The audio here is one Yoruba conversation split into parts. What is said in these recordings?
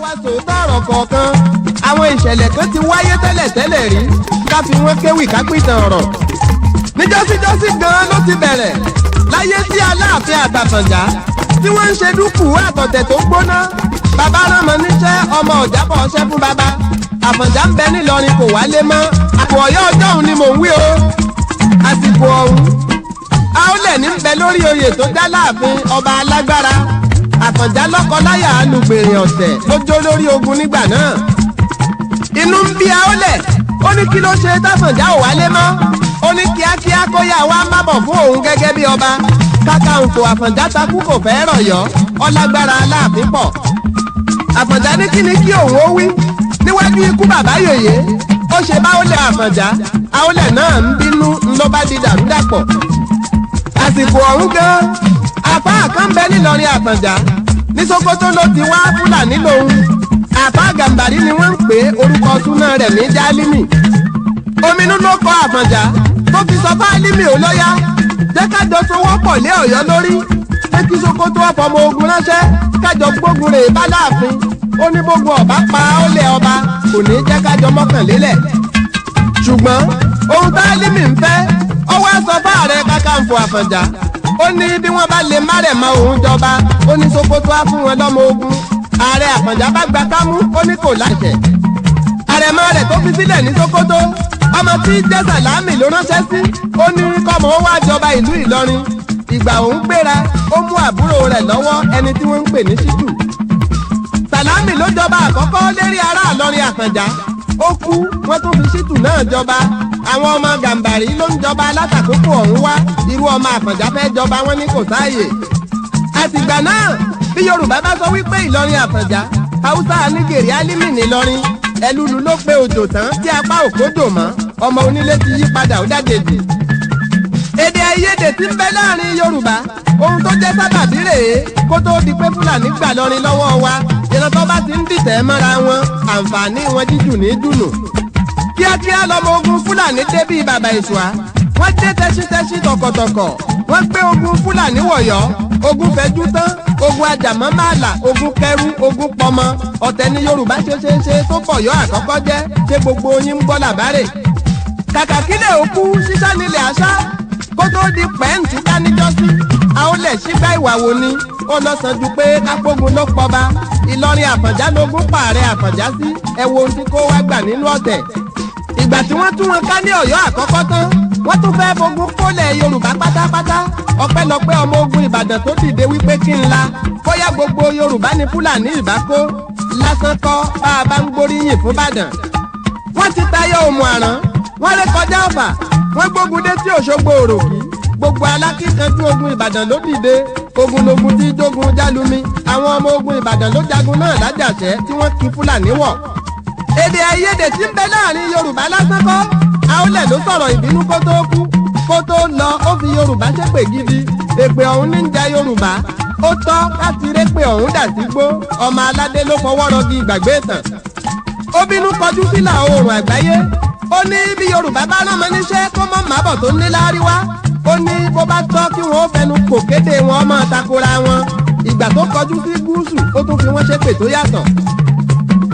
wa sòótọ́ ọ̀rọ̀ kọ̀ọ̀kan àwọn ìṣẹ̀lẹ̀ kan ti wáyé tẹ́lẹ̀ rí ká fi wọ́n kéwì ká pìtàn ọ̀rọ̀. níjọ́síjọ́sí gan-an ló ti bẹ̀rẹ̀ láyé tí Aláàfin Àtàfọ̀njá tí wọ́n ń ṣe dúkù àtọ̀tẹ̀ tó gbóná. bàbá ránmọ níṣẹ́ ọmọ ọ̀jábọ̀ ọṣẹ́ fún bàbá. Àfọ̀njá ń bẹ nílọrin kò wálé mọ́. àpò ọ̀yọ́ ọjọ́ òun ni mò ń wí o. àsìkò ọ̀hún Aólẹ̀ ní ń bẹ lórí oyè tó dá láàfin ọba alágbára. Àfọ̀njá lọ́kọláya alùgbèrè ọ̀tẹ̀ ló jó lórí ogun nígbà náà. inú ń bí Aólẹ̀ ó ní kí ló ṣe táfọ̀njá ò wálé mọ́. ó ní kíákíá kó yá wá má bọ̀ fún òun gẹ́gẹ́ bí ọba. Kàkàǹfò Àfọ̀njá takú kò fẹ́ rọ̀yọ́ ọlágbára Aláàfin pọ̀. Àfọ̀njá ní kí ni kí òun ó wí níwájú ikú bàbá yòyè. ó ṣe báólẹ̀ Àfọ̀njá Aólẹ̀ náà ń bínú ńlọ bá di dàrúdàpọ̀. àsìkò ọ̀hún gan àfáà kan bẹ nílọrin Àfọ̀njá ní Sókótó ló ti wá Fúlàní lòun. àfáà Gàmbàrí ni wọ́n ń pè orúkọ súná rẹ̀ ní Jálímì. ominú ló kọ Àfọ̀njá tó fi sọ fáálímì ó lọ́yà jẹ́ kájọ sowọ́ pọ̀ lé Ọ̀yọ́ lórí pé kí Sókótó ọ̀fọ̀mọ ogun ránṣẹ́ kájọ gbógun rè bá láàfin. ó ní gbogbo ọba pa Aólẹ̀ ọba kò ní jẹ́ kájọ mọ́kànlélẹ̀. ṣùgbọ́n ohun fáálímì ń fẹ́ ó wá sọ fáàrẹ Kàkàǹfò Àfọ̀njá. ó ní bí wọ́n bá lè márẹ̀mọ́ òun jọba ó ní Sókótó á fún wọn lọ́mọ ogun. ààrẹ Àfọ̀njá bá gba kámú ó ní kò láṣẹ. àrẹ̀mọ rẹ̀ tó fi sílẹ̀ ní Sókótó ọmọ tí jẹ́ Sàlámì ló ránṣẹ́ sí. ó ní kọ́mọ ó wá jọba ìlú Ìlọrin. ìgbà òun gbéra ó mú àbúrò rẹ̀ lọ́wọ́ ẹni tí wọ́n ń pè ní Ṣítù. Sàlámì ló jọba àkọ́kọ́ lérí ará Ìlọrin Àfọ̀njá. ó kú wọ́n tún fi Ṣítù náà jọba. àwọn ọmọ Gàmbàrí ló ń jọba látàkókò ọ̀hún wá. irú ọmọ Àfọ̀njá fẹ́ jọba wọn ní kò sáàyè. àtìgbà náà bí Yorùbá bá sọ wípé Ìlọrin Àfọ̀njá Haúsá Nígèrè Álímì nílọrin ẹlúlu ló pé odò tán tí apá òkódò mọ́. ọmọ onílé ti yí padà ó dàdèjì. èdè àìyedè tí ń bẹ láàrin Yorùbá ohun tó jẹ́ sábàbí rèé kó tó di pé Fúlàní gbà lọrin lọ́wọ́ wa. ìran tó bá ti ń dìtẹ̀ mọ́ra wọn àǹfààní wọn jíjù ní dùnù. kíákíá lọmọ ogun Fúlàní dé bíi bàbá ìṣùá. wọ́n dé tẹ́sítẹ́sí tọkọ̀tọkọ̀. wọ́n gbé ogun Fúlàní wọ̀yọ́. ogun fẹjú tán ogun ajàmọ́ máàlà ogun kẹrù ogun pọmọ. ọ̀tẹ̀ ni Yorùbá ṣe tó pọ̀yọ́ àkọ́kọ́ jẹ́ ṣé gbogbo yín ń gbọ́ làbárè. kàkà kílẹ̀ òkú ṣíṣá nílẹ̀ àṣá kó tó di pẹ́ǹtì dánijọ́sí. Aólẹ̀ ṣígbà ìwà wo ni ó lọ sàn ju pé kápógun ló pọba. Ìlọrin Àfọ̀njá lógún pààrẹ Àfọ̀njá sí ẹ wo ohun tí kó wá gbà nínú ọ̀tẹ̀. ìgbà tí wọ́n tún wọn ká ní Ọ̀yọ́ àkọ́kọ́ tán wọ́n tún fẹ́ fogun kólẹ̀ Yorùbá pátápátá. ọpẹ́lọpẹ́ ọmọ ogun Ìbàdàn tó dìde wípé kí n la bóyá gbogbo Yorùbá ní Fúlàní ìbá kó lásán kọ́ bá a bá ń gbóríyìn fún Ìbàdàn. wọ́n ti tayọ òmù àrán wọ́n ré kọjá Ọ̀fà wọ́n gbógun dé tí Òṣogbo òròkì. gbogbo alákìkanjú ogun Ìbàdàn ló dìde. ogunlogun tí jogun Jálumi àwọn ọmọ ogun Ìbàdàn ló jagun náà lájàṣẹ́ tí wọ́n kí Fúlàní wọ̀. èdè àìyedè tí ń bẹ láàrin Yorùbá lásán kọ́. Aólẹ̀ ló sọ̀rọ̀ ìbínú kó tó kú. kó tó lọ ó fi Yorùbá ṣépè gidi. èpè ọ̀hún ní ń ja Yorùbá. ó tọ́ láti répè ọ̀hún dà sí gbó. ọmọ aládé ló fọwọ́ rọgí ìgbàgbé ìtàn. ó bínú kọjú sílà oòrùn àgbáyé. ó ní bí Yorùbá bá rán ọmọ níṣẹ́ kó mọ́ màbọ̀ tó ní láárí wá. ó ní bó bá tọ́ kí wọ́n fẹnu kò kéde wọn máa takora wọn. ìgbà tó kọjú sí gúúsù ó tún fi wọ́n ṣépè tó yàtọ̀.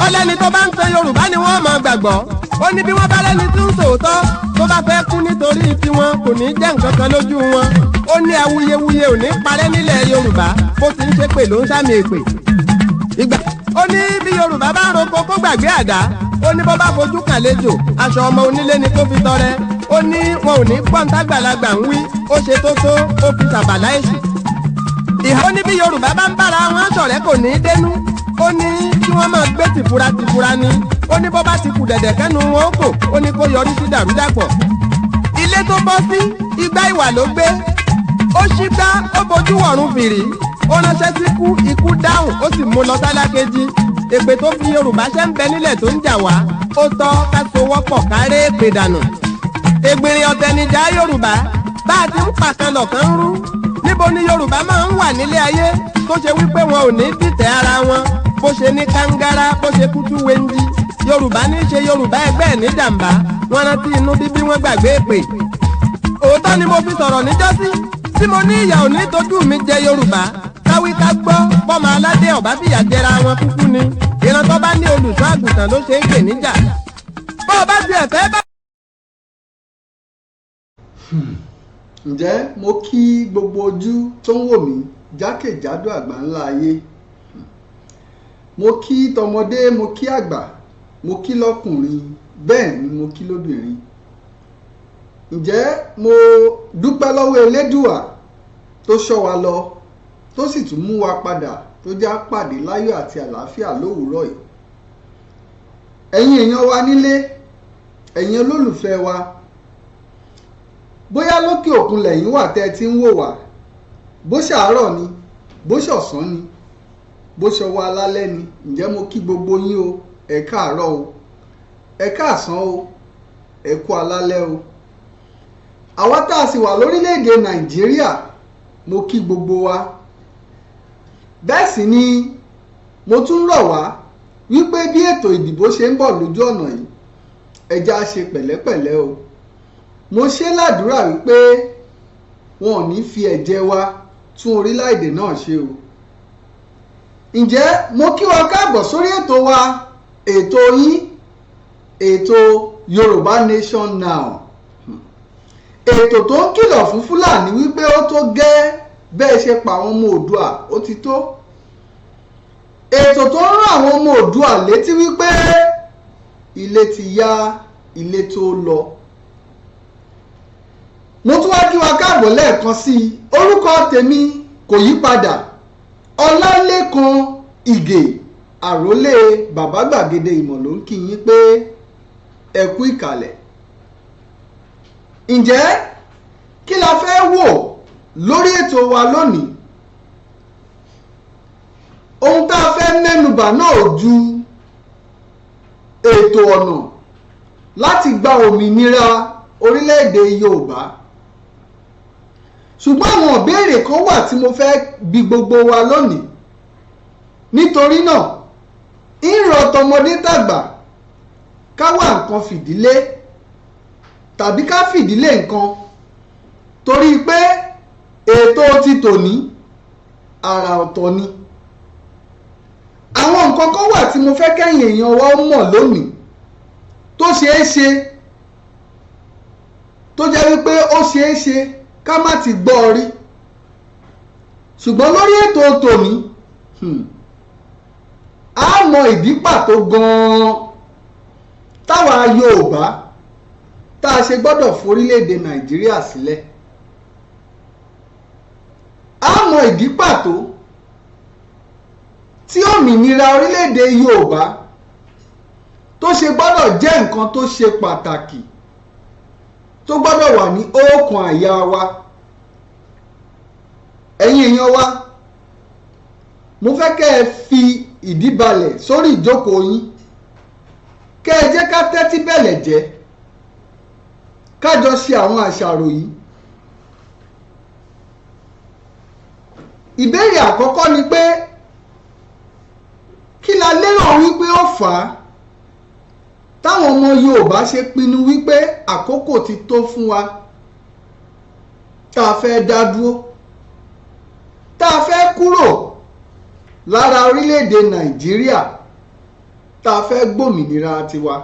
ọlẹ́ni tó bá ń tan Yorùbá ni wọ́n máa gbàgbọ́. ó ní bí wọ́n bá lẹ́ni tí ń sòótọ́ tó bá fẹ́ kú nítorí tiwọn kò ní jẹ́ nǹkan kan lójú wọn. ó ní awuyewuye ò ní parẹ́ nílẹ̀ Yorùbá bó ti ń ṣépè ló ń sàmì èpè. ìgbà ó ní bí Yorùbá bá ń roko kó gbàgbé àdá. ó ní bó bá fojú kàlejò aṣọ ọmọ onílé ni kó fi tọrẹ. ó ní wọn ò ní gbọ́ntàgbàlagbà ń wí ó ṣe tó ó fi sàbàlá èṣù. ìhà ó ní bí Yorùbá bá ń bára wọn ṣọ̀rẹ́ kò ní í dénú. ó ní kí wọ́n máa gbé tìfura ni. ó ní bó bá ti kù dẹ̀dẹ̀ kẹ́nu wọn ó kò ó ní kó yọrí sí dàrúdàpọ̀. ilé tó bọ́ sí igbá ìwà ló gbé. ó ṣígbá ó bojú wọ̀run fìrí. ó ránṣẹ́ sí ikú dáhùn ó sì mú lọ sálákejì. èpè tó fi Yorùbá ṣẹ́ ń bẹ nílẹ̀ tó ń jà wá. ó tọ́ ká sowọ́pọ̀ káré èpè dànù. ègbèrè ọ̀tẹ̀ níjà Yorùbá bá a ti ń pàkan lọ̀kan rú. níbo ni Yorùbá máa ń wà nílé ayé tó ṣe wípé wọn ò ní dìtẹ̀ ara wọn bó ṣe ní kàngárá bó ṣe kútú wéńdí. Yorùbá ní ṣe Yorùbá ẹgbẹ́ ẹ̀ ní jàǹbá wọn rántí inú bíbí wọn gbàgbé èpè. òótọ́ ni mo fi sọ̀rọ̀ níjọ́sí tí mo ní ìyà ò ní tójú mi jẹ Yorùbá káwí ká gbọ́ bọ́mọ aládé ọ̀bá fìyà jẹra wọn kúkú ni. ìran tó bá ní olùṣọ́ àgùntàn ló ṣe é pè níjà bó o bá tiẹ̀ fẹ́ bá. ǹjẹ́ mo kí gbogbo ojú tó ń wò mí jákèjádò àgbáńlá ayé, mo kí tọmọdé, mo kí àgbà, mo kí lọ́kùnrin, bẹ́ẹ̀ ni mo kí lóbìnrin. ǹjẹ́ mo dúpẹ́ lọ́wọ́ elédùà tó ṣọ́ wa lọ tó sì tún mú wa padà tó já pàdé láyọ̀ àti àlàáfíà lówùúrọ̀ yìí. ẹ̀yin èèyàn wa nílé, ẹ̀yin olólùfẹ́ wa, bóyá lókè òkun lẹ́yìn wà tẹ́ ti ń wò wá, bó ṣàárọ̀ ni, bó ṣọ̀sán ni, bó ṣọwọ́ alálẹ́ ni, ǹjẹ́ mo kí gbogbo yín o, ẹ káàárọ̀ o, ẹ káàsán o, ẹ kú alálẹ́ o. àwa tá a sì wà lórílẹ̀‐èdè Nàìjíríà, mo kí gbogbo wa. bẹ́ẹ̀ sì ni mo tún rọ̀ wá wípé bí ètò ìdìbò ṣe ń bọ̀ lójú ọ̀nà yìí, ẹ já ṣe pẹ̀lẹ́pẹ̀lẹ́ o. mo ṣe ládùúrà wípé wọn ò ní fi ẹ̀jẹ̀ wa tún orílẹ̀-èdè náà ṣe o. ǹjẹ́ mo kí wa káàbọ̀ sórí ètò wa, ètò yín, ètò Yorubanation Now. ètò tó ń kìlọ̀ fún Fúlàní wípé ó tó gẹ́ bẹ́ẹ̀ ṣe pa àwọn ọmọ Oòduà ó ti tó. ètò tó ń rán àwọn ọmọ Oòduà létí wípé ilé ti yá, ilé tó lọ. mo tún wá kí wa káàbọ̀ lẹ́ẹ̀kan sí i. orúkọ tèmi kò yí padà, Ọlálékan Ìgè, àrólé bàbá gbàgede ìmọ̀ ló ń kí yín pé ẹ kú ìkàlẹ̀. ǹjẹ́ kí la fẹ́ wò lórí ètò wa lónìí? ohun tá a fẹ́ mẹ́nubà náà ju ètò ọ̀nà láti gba òmìnira orílẹ̀-èdè Yorùbá. ṣùgbọ́n àwọn ìbéèrè kan wà tí mo fẹ́ bi gbogbo wa lónìí. nítorí náà ìrọ̀ tọmọdé tàgbà ká wá nǹkan fìdílé tàbí ká fìdílé nǹkan, torí pé ètò ti tòní àrà ọ̀tọ̀ ni. àwọn nǹkan kan wà tí mo fẹ́ kẹ́yìn èèyàn wa mọ̀ lónìí tó ṣeé ṣe, tó jẹ́ wípé ó ṣeé ṣe ká má ti gbọ́ rí. ṣùgbọ́n lórí ètò tòní a mọ ìdí pàtó gan-an táwa Yorùbá tá a ṣe gbọ́dọ̀ forílẹ̀-èdè Nàìjíríà sílẹ̀. a mọ ìdí pàtó tí òmìnira orílẹ̀-èdè Yorùbá tó ṣe gbọ́dọ̀ jẹ́ nǹkan tó ṣe pàtàkì, tó gbọ́dọ̀ wà ní ọkàn àyà wa. ẹ̀yin èèyàn wa, mo fẹ́ kẹ́ ẹ fi ìdí balẹ̀ sórí ìjókòó yín, kẹ́ ẹ jẹ́ ká tẹ́tí bẹ̀lẹ̀ jẹ́, ká jọ ṣe àwọn àṣàrò yìí. ìbéèrè àkọ́kọ́ ni pé kí la lérò wípé ó fà á táwọn ọmọ Yorùbá ṣe pinnu wípé àkókò ti tó fún wa, tá a fẹ́ dá dúró, tá a fẹ́ kúrò lára orílẹ̀-èdè Nàìjíríà, tá a fẹ́ gbòmìnira tiwa.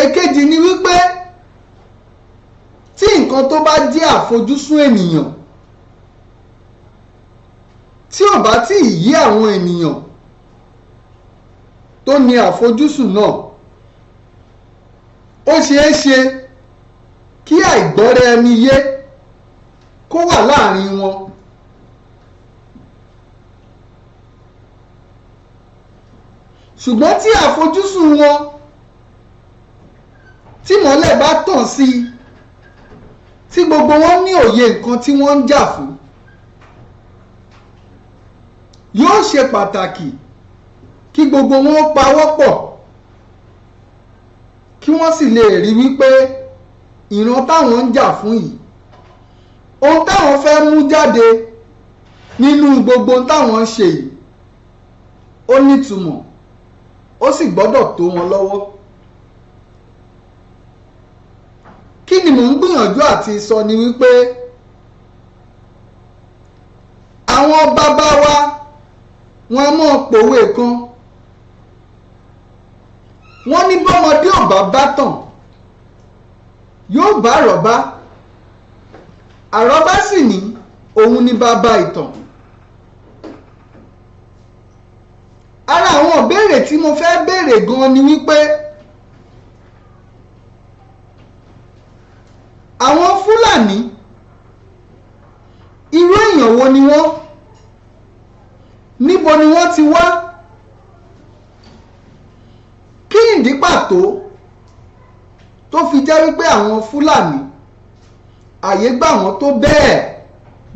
èkejì ni wípé tí nǹkan tó bá jẹ́ àfojúsùn ènìyàn tí ò bá tí ì yí àwọn ènìyàn tó ní àfojúsùn náà, ó ṣeé ṣe kí àìgbọ́ra ẹni yé kó wà láàrin wọn. ṣùgbọ́n tí àfojúsùn wọn tí mọ́lẹ̀ bá tàn sí i, tí gbogbo wọn ní òye nǹkan tí wọ́n ń jà fún, yóò ṣe pàtàkì kí gbogbo wọn pawọ́pọ̀ kí wọ́n sì lè rí wípé ìran táwọn ń jà fún yìí, ohun táwọn fẹ́ mú jáde nínú gbogbo táwọn ń ṣe yìí, ó nítumọ̀, ó sì gbọ́dọ̀ tó wọn lọ́wọ́. kí ni mò ń gbìyànjú àti sọ ni wípé àwọn bàbá wa wọn a mọ́ pòwe kan, wọ́n ní bọ́mọdé ò bá bá tàn yóò bá àrọ́bá, àrọ́bá sì ní òun ní bàbá ìtàn. Ara àwọn ìbéèrè tí mo fẹ́ béèrè gan ni wípé àwọn Fúlàní irú èèyàn wo ni wọ́n, níbo ni wọ́n ti wá, kí ìdí pàtó tó fi jẹ́ wípé àwọn Fúlàní àyè gbà wọ́n tó bẹ́ẹ̀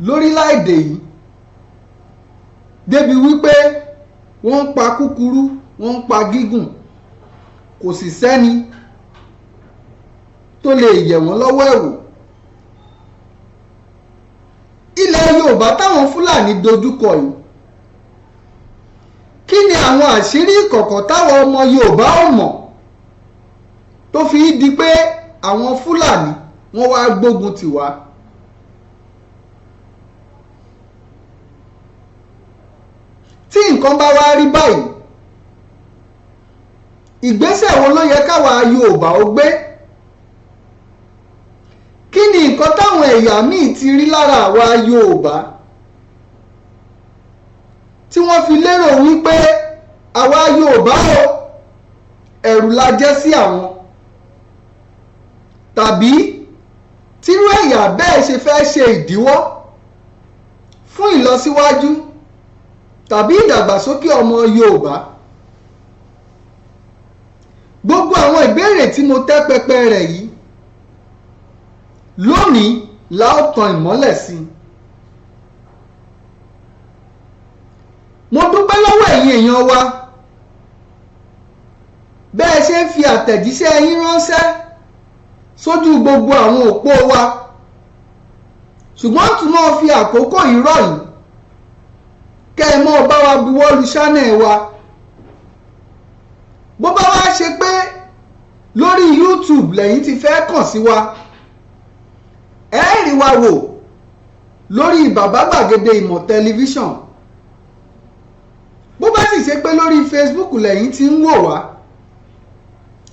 lórílẹ̀-èdè yìí débi wípé wọ́n ń pa kúkúrú, wọ́n ń pa gígùn, kò sì sẹ́ni tó lè yẹ̀ wọ́n lọ́wọ́ ẹ̀ wò. Ilẹ̀ Yorùbá táwọn Fúlàní dojúkọ yìí, kí ni àwọn àṣírí ìkọ̀kọ̀ táwọn ọmọ Yorùbá ò mọ̀ tó fi di pé àwọn Fúlàní wọ́n wá gbógun tì wá? Tí nǹkan bá wá rí báyìí, ìgbésẹ̀ wo ló yẹ káwa Yorùbá ó gbé? Kí ni nǹkan táwọn ẹ̀yà míì ti rí lára àwa Yorùbá tí wọ́n fi lérò wípé àwa Yorùbá o ẹ̀rù la jẹ́ sí àwọn, tàbí tírú ẹ̀yà bẹ́ẹ̀ ṣe fẹ́ ṣe ìdíwọ́ fún ìlọsíwájú tàbí ìdàgbàsókè ọmọ Yorùbá? Gbogbo àwọn ìbéèrè tí mo tẹ́ pẹpẹ rẹ̀ yìí lónìí la ó tan ìmọ́lẹ̀ sí. Mo dúpẹ́ lọ́wọ́ ẹ̀yin èèyàn wa bẹ́ẹ̀ ṣe ń fi àtẹ̀jíṣẹ́ yín ránṣẹ́ sójú gbogbo àwọn òpó wa, ṣùgbọ́n tún náà fi àkókò ìrọ̀ yìí kẹ́ ẹ mọ́ bá wa buwọ́lu ṣánẹ̀ wa. Bó bá wá ṣe pé lórí YouTube lẹ́yìn ti fẹ́ kàn sí wa, ẹ rí wa wò lórí Bàbá Gbàgede Ìmọ̀ tẹlifíṣàn. Bó bá sì ṣe pé lórí Facebook lẹ́yìn tí ń wò wá,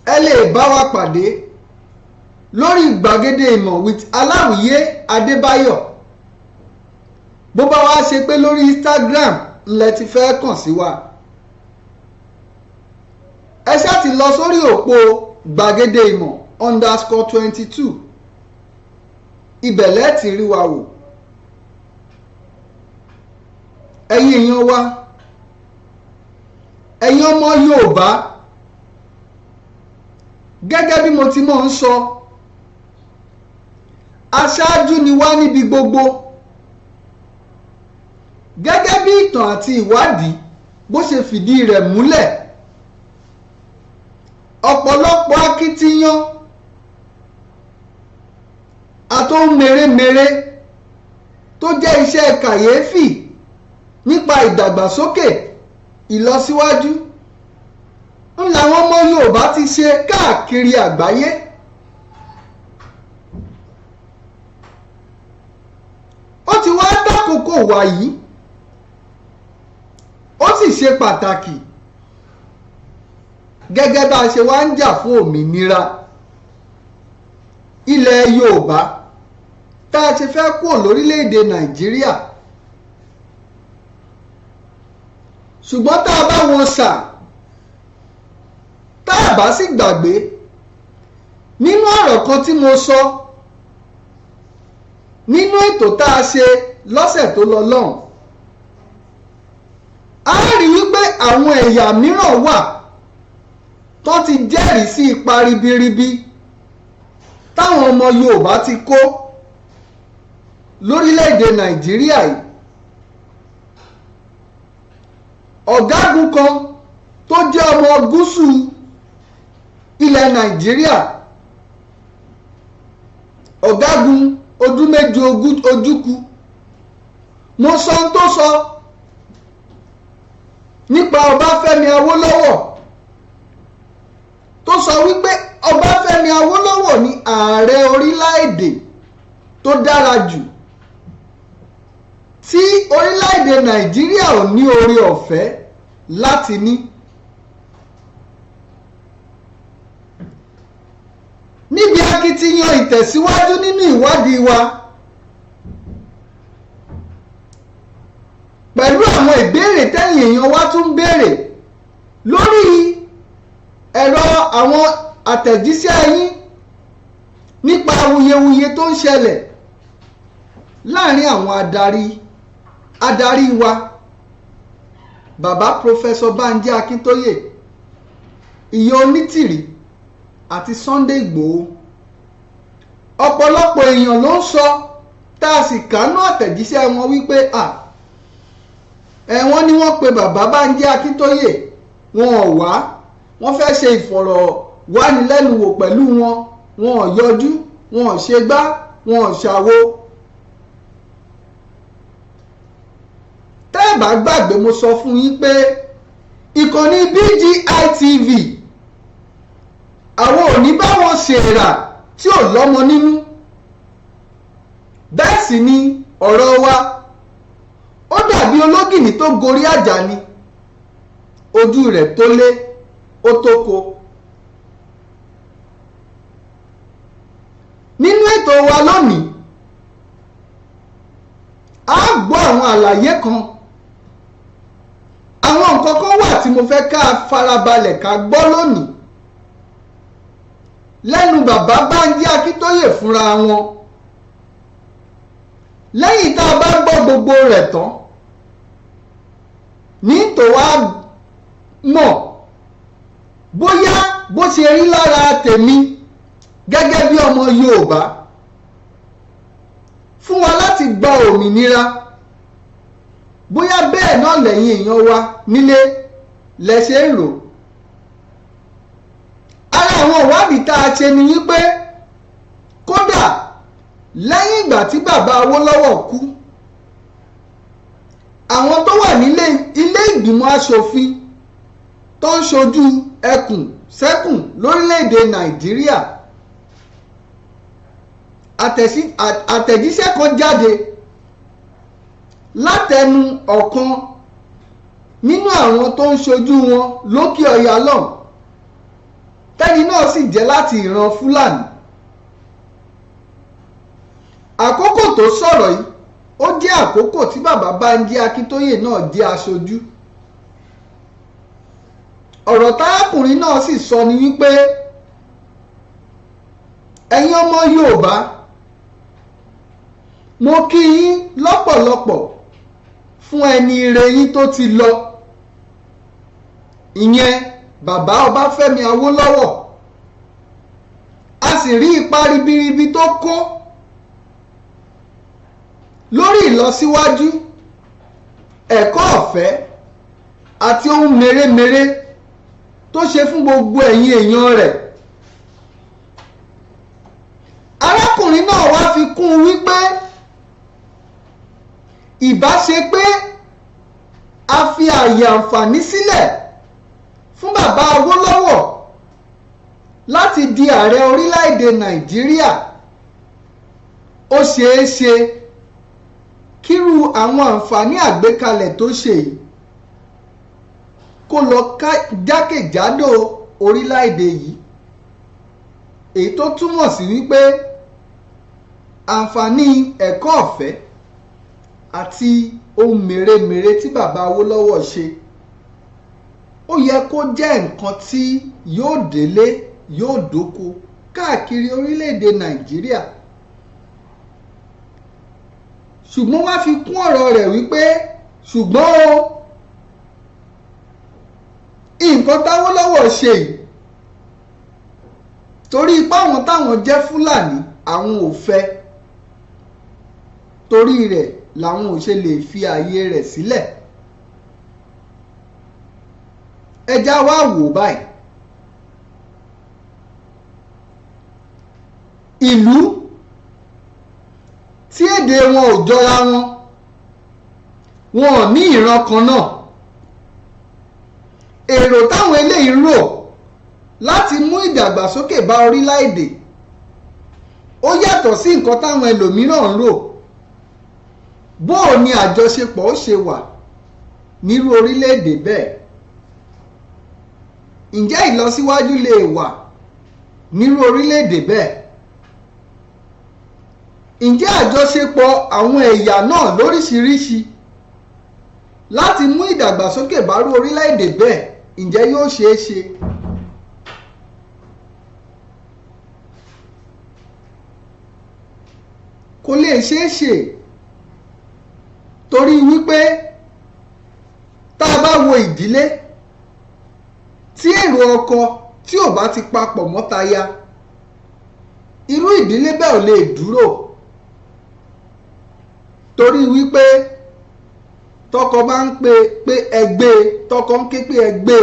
ẹ lè bá wa pàdé lórí Gbàgede Ìmọ̀ with Aláwìyé Adébáyọ̀. Bó bá wá ṣe pé lórí Instagram lẹ ti fẹ́ kàn sí wa, ẹ ṣáà ti lọ sórí òpó Gbàgede Ìmọ̀ _22, ibẹ̀ lẹ ti rí wa wò. Ẹ̀yin èèyàn wa, ẹ̀yin ọmọ Yorùbá, gẹ́gẹ́ bí mo ti mọ̀ ń sọ, aṣáájú ni wá níbi gbogbo. Gẹ́gẹ́ bí ìtàn àti ìwádìí bó ṣe fìdí rẹ̀ múlẹ̀, ọ̀pọ̀lọpọ̀ akitiyan àtòhun mèremère tó jẹ́ iṣẹ́ kàyéfì nípa ìdàgbàsókè ìlọsíwájú ń làwọn ọmọ Yorùbá ti ṣe káàkiri àgbáyé. Ó ti wá dákòókò wàyí, ó sì ṣe pàtàkì gẹ́gẹ́ bá a ṣe wá ń jà fún òmìnira ilẹ̀ Yorùbá tá a ṣe fẹ́ kúrò lórílẹ̀‐èdè Nàìjíríà. Ṣùgbọ́n tá a bá wo sà, tá a bá sì gbàgbé nínú ọ̀rọ̀ kan tí mo sọ nínú ètò tá a ṣe lọ́sẹ̀ tó lọ lọ́hùn, a rí wípé àwọn ẹ̀yà mìíràn wà tó ti jẹ́rìí sí ipa ribiribi táwọn ọmọ Yorùbá ti kó lórílẹ̀‐èdè Nàìjíríà yìí. Ọ̀gágun kan tó jẹ́ ọmọ gúúsù ilẹ̀ Nàìjíríà, Ọ̀gágun Odúmẹ́jú Ojúkù, mo sọ ohun tó sọ nípa Ọbáfẹ́mi Awólọ́wọ̀, tó sọ wípé Ọbáfẹ́mi Awólọ́wọ̀ ni ààrẹ orílẹ̀-èdè tó dára jù tí orílẹ̀-èdè Nàìjíríà ò ní oore ọ̀fẹ́ láti ní. Níbi akitiyan ìtẹ̀síwájú nínú ìwádìí wa pẹ̀lú àwọn ìbéèrè tẹ́yìn èèyàn wa tún béèrè lórí ẹ̀rọ àwọn àtẹ̀jíṣẹ́ yín nípa awuyewuye tó ń ṣẹlẹ̀ láàrin àwọn adarí wa bàbá Professor Banji Akintoye, Ìyá Onítìrí àti Sunday Igboho. Ọ̀pọ̀lọpọ̀ èèyàn ló ń sọ tá a sì kánú àtẹ̀jíṣẹ́ wọn wípé wọ́n ní wọ́n pe bàbá Banji Akintoye, wọn ò wá, wọ́n fẹ́ ṣe ìfọ̀rọ̀wánilẹ́nuwò pẹ̀lú wọn ò yọjú, wọn ò ṣe gbá, wọn ò ṣàwo. Tẹ́ ẹ bá gbàgbé, mo sọ fún yín pé ìkànnì BGI TV àwọn ò ní bá wọn ṣèrà tí ò lọ́mọ nínú. Bẹ́ẹ̀ sì ni ọ̀rọ̀ wa ó dàbí ológìnní tó gorí àjà ni, ojú rẹ̀ tó lé ó tó ko. Nínú ètò wa lónìí a gbọ́ àwọn àlàyé kan, àwọn nǹkan kan wà tí mo fẹ́ ká farabalẹ̀ ká gbọ́ lónìí lẹ́nu bàbá Banji Akintoye fúnra wọn. Lẹ́yìn tá a bá gbọ́ gbogbo rẹ̀ tán ní tó wá mọ̀ bóyá bó ṣe rí lára tèmi gẹ́gẹ́ bí ọmọ Yorùbá fún wa láti gba òmìnira, bóyá bẹ́ẹ̀ náà lẹ́yìn èèyàn wa nílé lẹ́ṣẹ̀ ń rò. Ara àwọn ìwádìí tá a ṣe ni wípé kódà lẹ́yìn ìgbà tí bàbá Awólọ́wọ̀ kú, àwọn tó wà nílé ilé ìgbìmọ̀ aṣòfin tó ń ṣojú ẹkùn sẹ́kùn lórílẹ̀‐èdè Nàìjíríà, àtẹ̀jíṣẹ́ kan jáde látẹnu ọ̀kan nínú àwọn tó ń ṣojú wọn lókè ọya lọ́hùn, tẹ́ni náà sì jẹ́ láti ìran Fulani. Àkókò tó sọ̀rọ̀ yìí ó jẹ́ àkókò tí bàbá Banji Akintoye náà jẹ́ aṣojú. Ọ̀rọ̀ tárákùnrin náà sì sọ ni wípé ẹ̀yin ọmọ Yorùbá, mo kí yín lọ́pọ̀lọpọ̀ fún ẹni ire yín tó ti lọ, ìyẹn bàbá Ọbáfẹ́mi Awólọ́wọ̀. A sì rí ipa ribiribi tó kó lórí ìlọsíwájú ẹ̀kọ́ ọ̀fẹ́ àti ohun mèremère tó ṣe fún gbogbo ẹ̀yin èèyàn rẹ̀. Arákùnrin náà wá fi kún un wípé ìbá ṣe pé a fi àyè àǹfààní sílẹ̀ fún bàbá Awólọ́wọ̀ láti di ààrẹ orílẹ̀-èdè Nàìjíríà, ó ṣeé ṣe kírú àwọn àǹfààní àgbékalẹ̀ tó ṣe yìí kó lọ jákèjádò orílẹ̀-èdè yìí, èyí tó túmọ̀ sí wípé àǹfààní ẹ̀kọ́ ọ̀fẹ́ àti ohun mèremère tí bàbá Awólọ́wọ̀ ṣe ó yẹ kó jẹ́ nǹkan tí yóò délé yóò dóko káàkiri orílẹ̀-èdè Nàìjíríà. Ṣùgbọ́n wá fi kún ọ̀rọ̀ rẹ̀ wípé ṣùgbọ́n o, nǹkan t'Awólọ́wọ̀ ṣe yìí torí ipá àwọn táwọn jẹ́ Fúlàní àwọn ò fẹ́, torí rẹ̀ làwọn ò ṣe lè fi ààyè rẹ̀ sílẹ̀. Ẹja wá wò báyìí, ìlú tí èdè wọn ò jọra wọn ò ní ìran kan náà, èrò táwọn eléyìí rò láti mú ìdàgbàsókè bá orílẹ̀-èdè ó yàtọ̀ sí nǹkan táwọn ẹlòmíràn ń rò. bó o ní àjọṣepọ̀ ó ṣe wà nírú orílẹ̀-èdè bẹ́ẹ̀? Ǹjẹ́ ìlọsíwájú lè wà nírú orílẹ̀-èdè bẹ́ẹ̀? Ǹjẹ́ àjọṣepọ̀ àwọn ẹ̀yà náà lóríṣiríṣi láti mú ìdàgbàsókè bárú orílẹ̀-èdè bẹ́ẹ̀ ǹjẹ́ yóò ṣeé ṣe? Kò lè ṣeé ṣe, torí wípé tá a bá wo ìdílé tí èrò ọkọ tí ò bá ti papọ̀ mọ́ taya, irú ìdílé bẹ́ẹ̀ ò lè dúró, torí wípé tọkọ bá ń pé ẹgbẹ́, tọkọ ń ké pé ẹgbẹ́,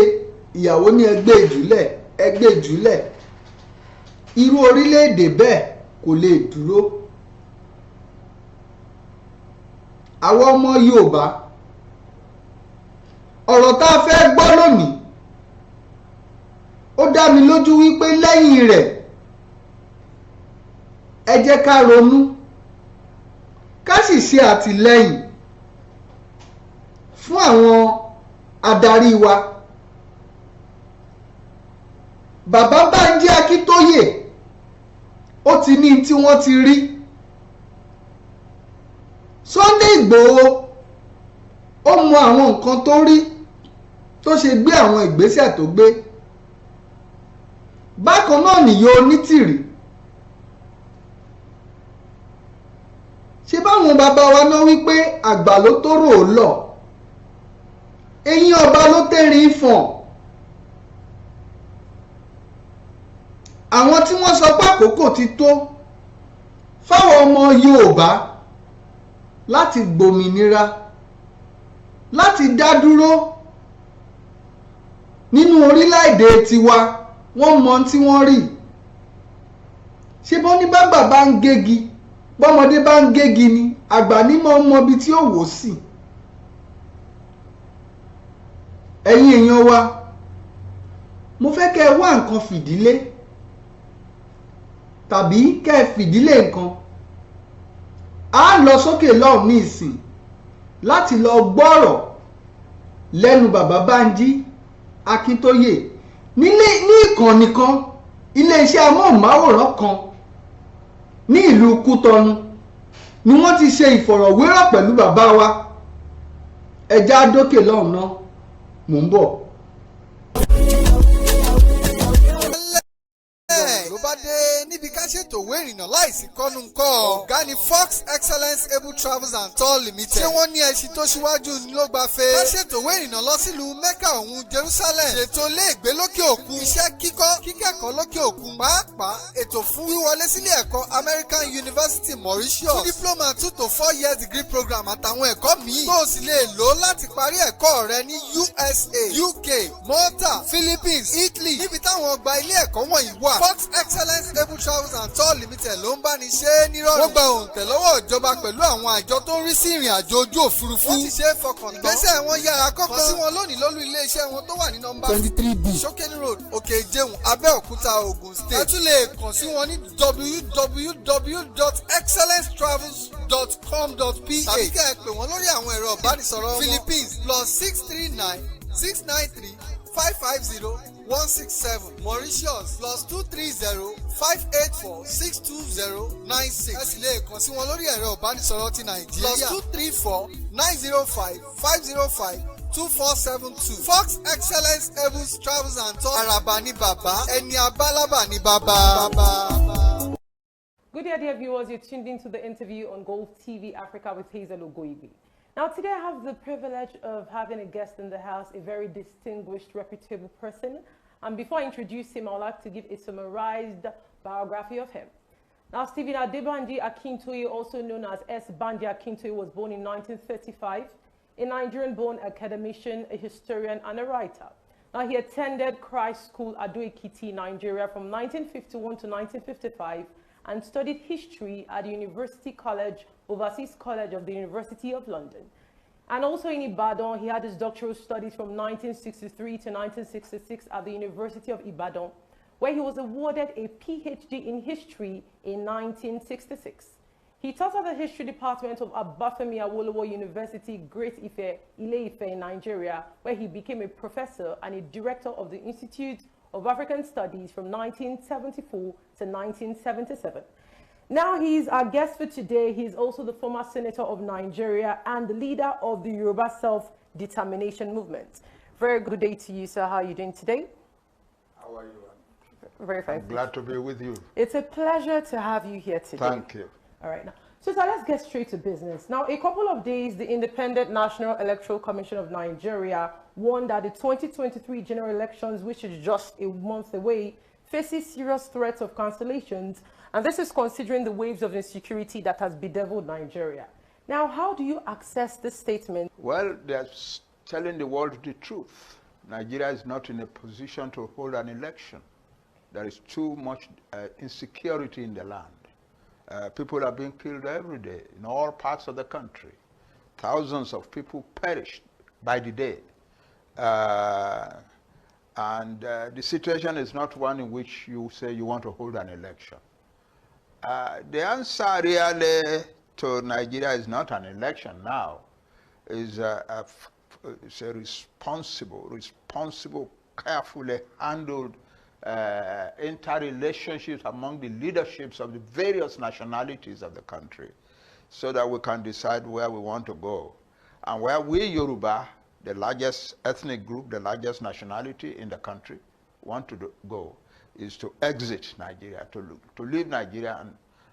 ìyàwó ní ẹgbẹ́ ìjùlẹ̀, ẹgbẹ́ ìjùlẹ̀, irú orílẹ̀-èdè bẹ́ẹ̀ kò lè dúró. Àwọn ọmọ Yorùbá, ọ̀rọ̀ tá a fẹ́ gbọ́ lónìí, ó dá mi lójú wípé lẹ́yìn rẹ̀ ẹ jẹ́ ká ronú, ká sì ṣe àtìlẹ́yìn fún àwọn adarí wa. Bàbá Banji Akintoye ó ti ní tí wọ́n ti rí. Sunday Igboho ó mọ àwọn nǹkan tó rí tó ṣe gbé àwọn ìgbésẹ̀ tó gbé. Bákan náà nìyó Onítìrí. Ṣé báwọn bàbá wa náà wípé àgbà ló tó rò ó lọ, eyín ọba ló tẹ́rin fọ̀n. Àwọn tí wọ́n sọ pé àkókò ti tó fáwọn ọmọ Yorùbá láti gbòmìnira, láti dá dúró nínú orílẹ̀-èdè tiwa, wọ́n mọ tí wọ́n rí. Ṣé bọ́ ní bàbá bá ń gégi, bọ́mọdé bá ń gégi ni àgbà nímọ̀ mọ ibi tí ó wò sí. Ẹ̀yin èèyàn wa, mo fẹ́ kẹ́ ẹ wá nǹkan fìdílé, tàbí kẹ́ ẹ fìdílé nǹkan. A lọ sókè lọ́hùn ní ìsìn láti lọ gbọ́rọ̀ lẹ́nu bàbá Banji Akintoye ní ìkànnì kan, iléeṣẹ́ amóhùnmáwòrán kan ní ìlú Kútọnu ni wọ́n ti ṣe ìfọ̀rọ̀wérọ̀ pẹ̀lú bàbá wa. Ẹja dókè lọ́hùn náà, mò ń bọ̀. Ló bá dé níbi ká ṣètò ìwé ìrìnnà láìsí kọ́nu ńkọ́. Ọ̀gá ni Fox Excellence Able Travels and Tour Limited. Ṣé wọ́n ní ẹṣin tó ṣíwájú ni ló gba fe? Ká ṣètò ìwé ìrìnnà lọ sílùú Mecca òun Jerusalem. Ṣètò iléègbé lókè òkun. Iṣẹ́ kíkọ́, kíkẹ́kọ̀ọ́ lókè òkun. Pàápàá ètò fún wíwọlé sílé ẹ̀kọ́ American University Mauritius. Fún diploma 2 to 4 years degree program àtàwọn ẹ̀kọ́ míì. Tó o sì lè lò láti parí ẹ̀kọ́ rẹ ní USA, UK, Malta, Philippines, Italy. Níbi táwọn ọgbà ilé ẹ̀kọ́ wọ̀nyí wà. Fox Excellence Able Travels and Tour Limited ló ń bá ní ṣe é nírọ̀rùn. Wọ́n gba òǹtẹ̀ lọ́wọ́ ìjọba pẹ̀lú àwọn àjọ tó ń rí sí ìrìn àjò ojú òfurufú. Wọ́n ti ṣe é fọkàn tán. Ìgbésẹ̀ wọn yára kọ́kọ́. Kàn sí wọn lónìí lólú iléeṣẹ́ wọn tó wà ní nọ́mbà 23B Shokeni Road, Òkè Ìjẹun, Abẹ́òkúta, Ògùn State. Ẹ tún lè kàn sí wọn ní www.excellencetravels.com.ph tàbí kẹ́ ẹ pè wọ́n lórí àwọn ẹ̀rọ ìbánisọ̀rọ̀ wọn. Philippines +639 693 550 167. Mauritius +230 584 620 96. Ẹ sì lè kàn sí wọn lórí ẹ̀rọ ìbánisọ̀rọ̀ ti Nàìjíríà +234 905 505 2472. Fox Excellence Able Travels and Tours. Àràbà ni bàbá, ẹni abálábà ni bàbá. Good day, dear viewers. You're tuned into the interview on Gold TV Africa with Hazel Ogoibi. Now, today I have the privilege of having a guest in the house, a very distinguished, reputable person. And before I introduce him, I would like to give a summarized biography of him. Now, Stephen Banji Akintoye, also known as S. Banji Akintoye, was born in 1935, a Nigerian-born academician, a historian, and a writer. Now, he attended Christ School, Ado-Ekiti, Nigeria, from 1951 to 1955, and studied history at the University College, Overseas College of the University of London. And also in Ibadan, he had his doctoral studies from 1963 to 1966 at the University of Ibadan, where he was awarded a PhD in history in 1966. He taught at the History Department of Abafemi Awolowo University, Great Ife, Ile-Ife in Nigeria, where he became a professor and a director of the Institute of African Studies from 1974 to 1977. Now he's our guest for today. He's also the former senator of Nigeria and the leader of the Yoruba self-determination movement. Very good day to you, sir. How are you doing today? How are you? Very fine. I'm glad to be with you. It's a pleasure to have you here today. Thank you. All right. Now, so let's get straight to business. Now, a couple of days, the Independent National Electoral Commission of Nigeria warned that the 2023 general elections, which is just a month away, faces serious threats of cancellations. And this is considering the waves of insecurity that has bedeviled Nigeria. Now, how do you access this statement? Well, they're telling the world the truth. Nigeria is not in a position to hold an election. There is too much insecurity in the land. People are being killed every day in all parts of the country. Thousands of people perished by the day. And the situation is not one in which you say you want to hold an election. The answer really to Nigeria is not an election now. It's a responsible, carefully handled interrelationships among the leaderships of the various nationalities of the country so that we can decide where we want to go. And where we Yoruba, the largest ethnic group, the largest nationality in the country, want to go is to exit Nigeria, to leave Nigeria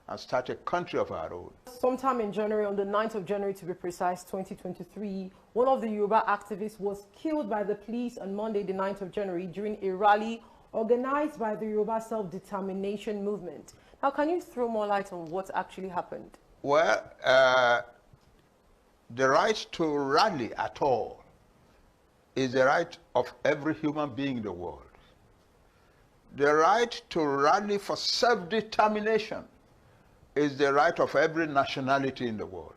and start a country of our own. Sometime in January, on the 9th of January to be precise, 2023, one of the Yoruba activists was killed by the police on Monday, the 9th of January, during a rally organized by the Yoruba self-determination movement. Now, can you throw more light on what actually happened? Well, the right to rally at all is the right of every human being in the world. The right to rally for self-determination is the right of every nationality in the world.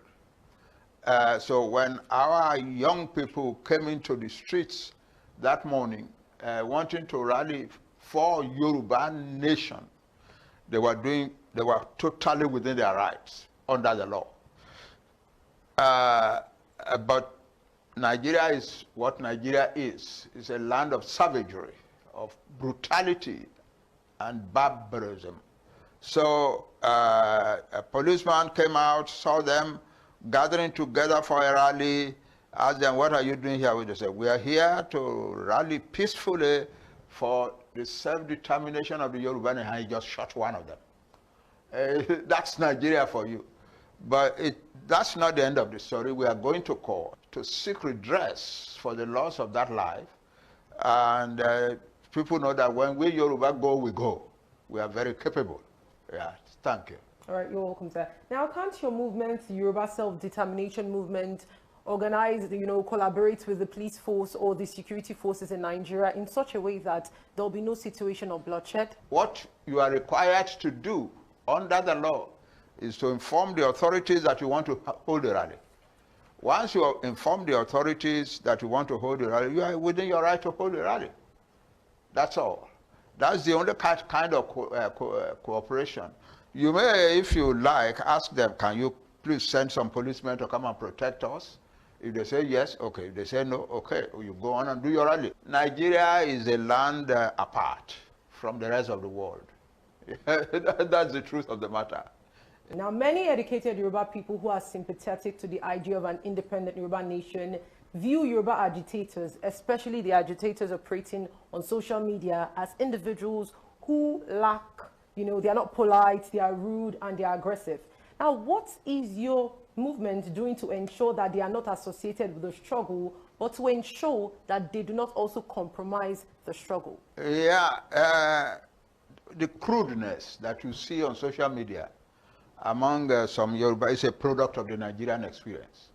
So when our young people came into the streets that morning wanting to rally for Yoruba nation, they were totally within their rights under the law. But Nigeria is what Nigeria is. It's a land of savagery, of brutality and barbarism. So a policeman came out, saw them gathering together for a rally, asked them, "What are you doing here?" They said, "We are here to rally peacefully for the self-determination of the Yoruba nation." And he just shot one of them. That's Nigeria for you. But that's not the end of the story. We are going to court to seek redress for the loss of that life. And people know that when we Yoruba go, we go. We are very capable. Yeah, thank you. All right, you're welcome, sir. Now, can't your movement, the Yoruba self-determination movement, organize, collaborate with the police force or the security forces in Nigeria in such a way that there'll be no situation of bloodshed? What you are required to do under the law is to inform the authorities that you want to hold a rally. Once you inform the authorities that you want to hold a rally, you are within your right to hold a rally. That's all. That's the only kind of cooperation. You may, if you like, ask them, "Can you please send some policemen to come and protect us?" If they say yes, okay. If they say no, okay, you go on and do your rally. Nigeria is a land apart from the rest of the world. That's the truth of the matter. Now, many educated Yoruba people who are sympathetic to the idea of an independent Yoruba nation view Yoruba agitators, especially the agitators operating on social media, as individuals who lack, they are not polite, they are rude, and they are aggressive. Now, what is your movement doing to ensure that they are not associated with the struggle, but to ensure that they do not also compromise the struggle? Yeah, the crudeness that you see on social media among some Yoruba is a product of the Nigerian experience.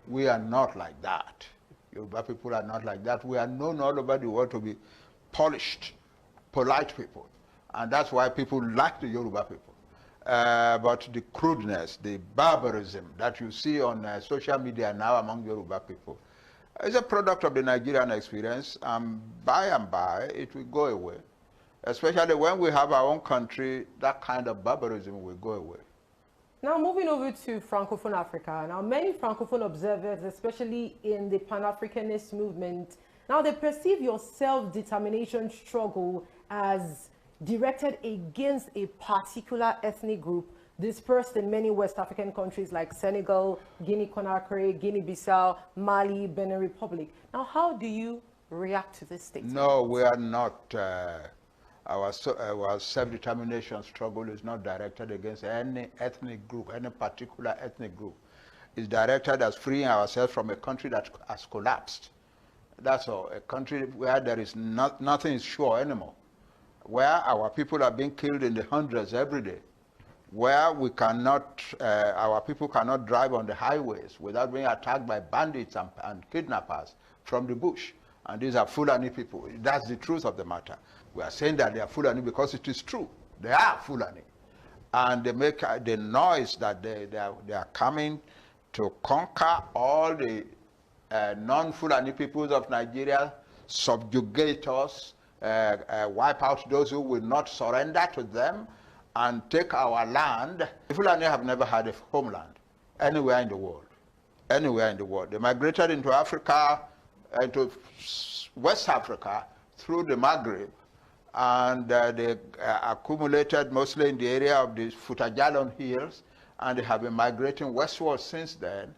We are not like that. Yoruba people are not like that. We are known all over the world to be polished, polite people. And that's why people like the Yoruba people. But the crudeness, the barbarism that you see on social media now among Yoruba people is a product of the Nigerian experience. By and by, it will go away. Especially when we have our own country, that kind of barbarism will go away. Now moving over to Francophone Africa. Now many Francophone observers, especially in the Pan-Africanist movement, now they perceive your self-determination struggle as directed against a particular ethnic group dispersed in many West African countries like Senegal, Guinea-Conakry, Guinea-Bissau, Mali, Benin Republic. Now how do you react to this statement? No, we are not. Our self-determination struggle is not directed against any ethnic group, any particular ethnic group. It's directed as freeing ourselves from a country that has collapsed. That's all. A country where there is nothing is sure anymore, where our people are being killed in the hundreds every day, where we cannot, our people cannot drive on the highways without being attacked by bandits and kidnappers from the bush. And these are Fulani people. That's the truth of the matter. We are saying that they are Fulani because it is true. They are Fulani. And they make the noise that they are coming to conquer all the non-Fulani peoples of Nigeria, subjugate us, wipe out those who will not surrender to them, and take our land. The Fulani have never had a homeland anywhere in the world. Anywhere in the world. They migrated into Africa, into West Africa through the Maghreb, and they accumulated mostly in the area of the Futajalon Hills, and they have been migrating westward since then,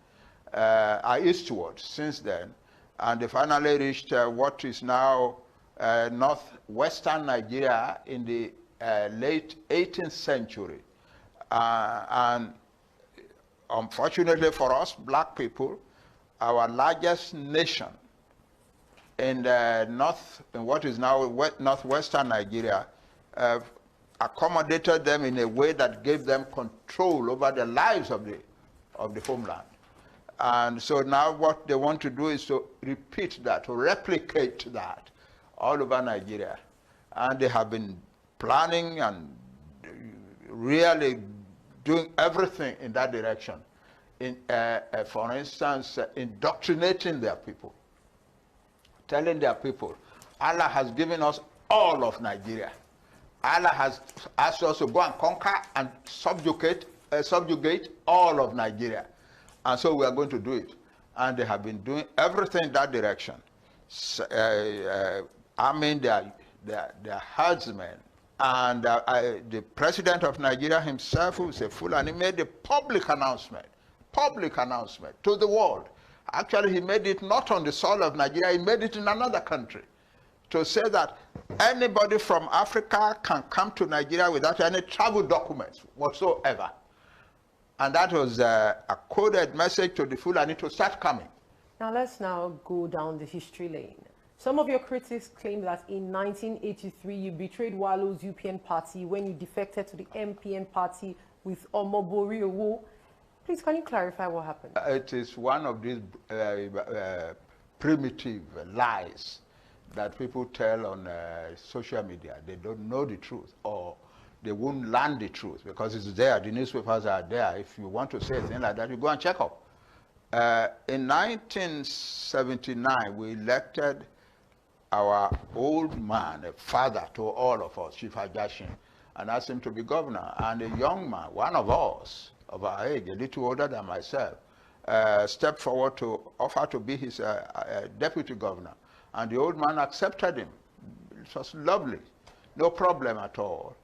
eastward since then, and they finally reached what is now northwestern Nigeria in the late 18th century. And unfortunately for us, black people, our largest nation in what is now northwestern Nigeria, accommodated them in a way that gave them control over the lives of the homeland. And so now what they want to do is to repeat that, to replicate that all over Nigeria. And they have been planning and really doing everything in that direction. For instance, indoctrinating their people, telling their people, Allah has given us all of Nigeria. Allah has asked us to go and conquer and subjugate all of Nigeria. And so we are going to do it. And they have been doing everything in that direction. Arming their herdsmen. And the president of Nigeria himself, who is a Fulani, made a public announcement to the world. Actually, he made it not on the soil of Nigeria, he made it in another country, to say that anybody from Africa can come to Nigeria without any travel documents whatsoever. And that was a coded message to the Fulani to start coming. Now let's now go down the history lane. Some of your critics claim that in 1983 you betrayed Wallo's UPN party when you defected to the MPN party with Omobori Owo. Please, can you clarify what happened? It is one of these primitive lies that people tell on social media. They don't know the truth, or they won't learn the truth because it's there. The newspapers are there. If you want to say a thing like that, you go and check up. In 1979, we elected our old man, a father to all of us, Chief Hajashin, and asked him to be governor. And a young man, one of us, of our age, a little older than myself, stepped forward to offer to be his deputy governor. And the old man accepted him. It was lovely, no problem at all.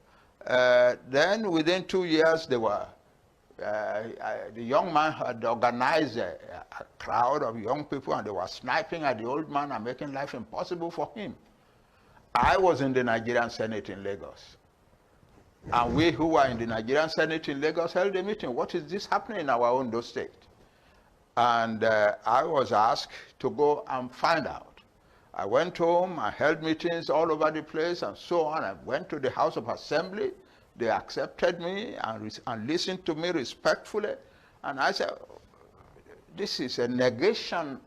Then within 2 years, they were, the young man had organized a crowd of young people, and they were sniping at the old man and making life impossible for him. I was in the Nigerian Senate in Lagos. And we who were in the Nigerian Senate in Lagos held a meeting. What is this happening in our Ondo state? And I was asked to go and find out. I went home, I held meetings all over the place and so on. I went to the House of Assembly. They accepted me and listened to me respectfully. And I said, this is a negation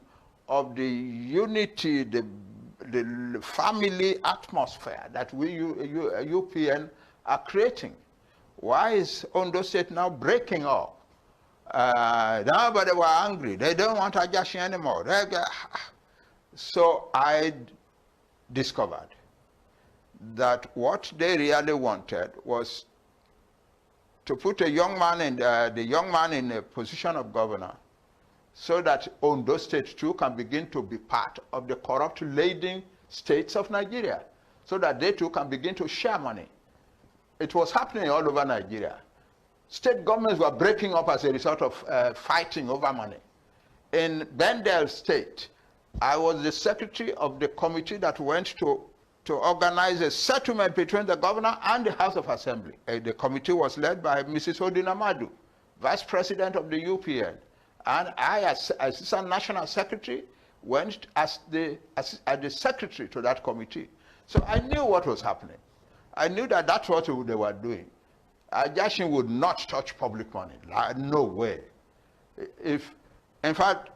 of the unity, the family atmosphere that we, UPN, are creating. Why is Ondo State now breaking up? Nobody were angry. They don't want Ajashi anymore. So I discovered that what they really wanted was to put a young man in the young man in a position of governor, so that Ondo State too can begin to be part of the corrupt leading states of Nigeria, so that they too can begin to share money. It was happening all over Nigeria. State governments were breaking up as a result of fighting over money. In Bendel State, I was the secretary of the committee that went to organize a settlement between the governor and the House of Assembly. The committee was led by Mrs. Odinamadu, vice president of the UPN. And I, as Assistant National Secretary, went as the secretary to that committee. So I knew what was happening. I knew that that's what they were doing. Ajashin would not touch public money. No way. In fact,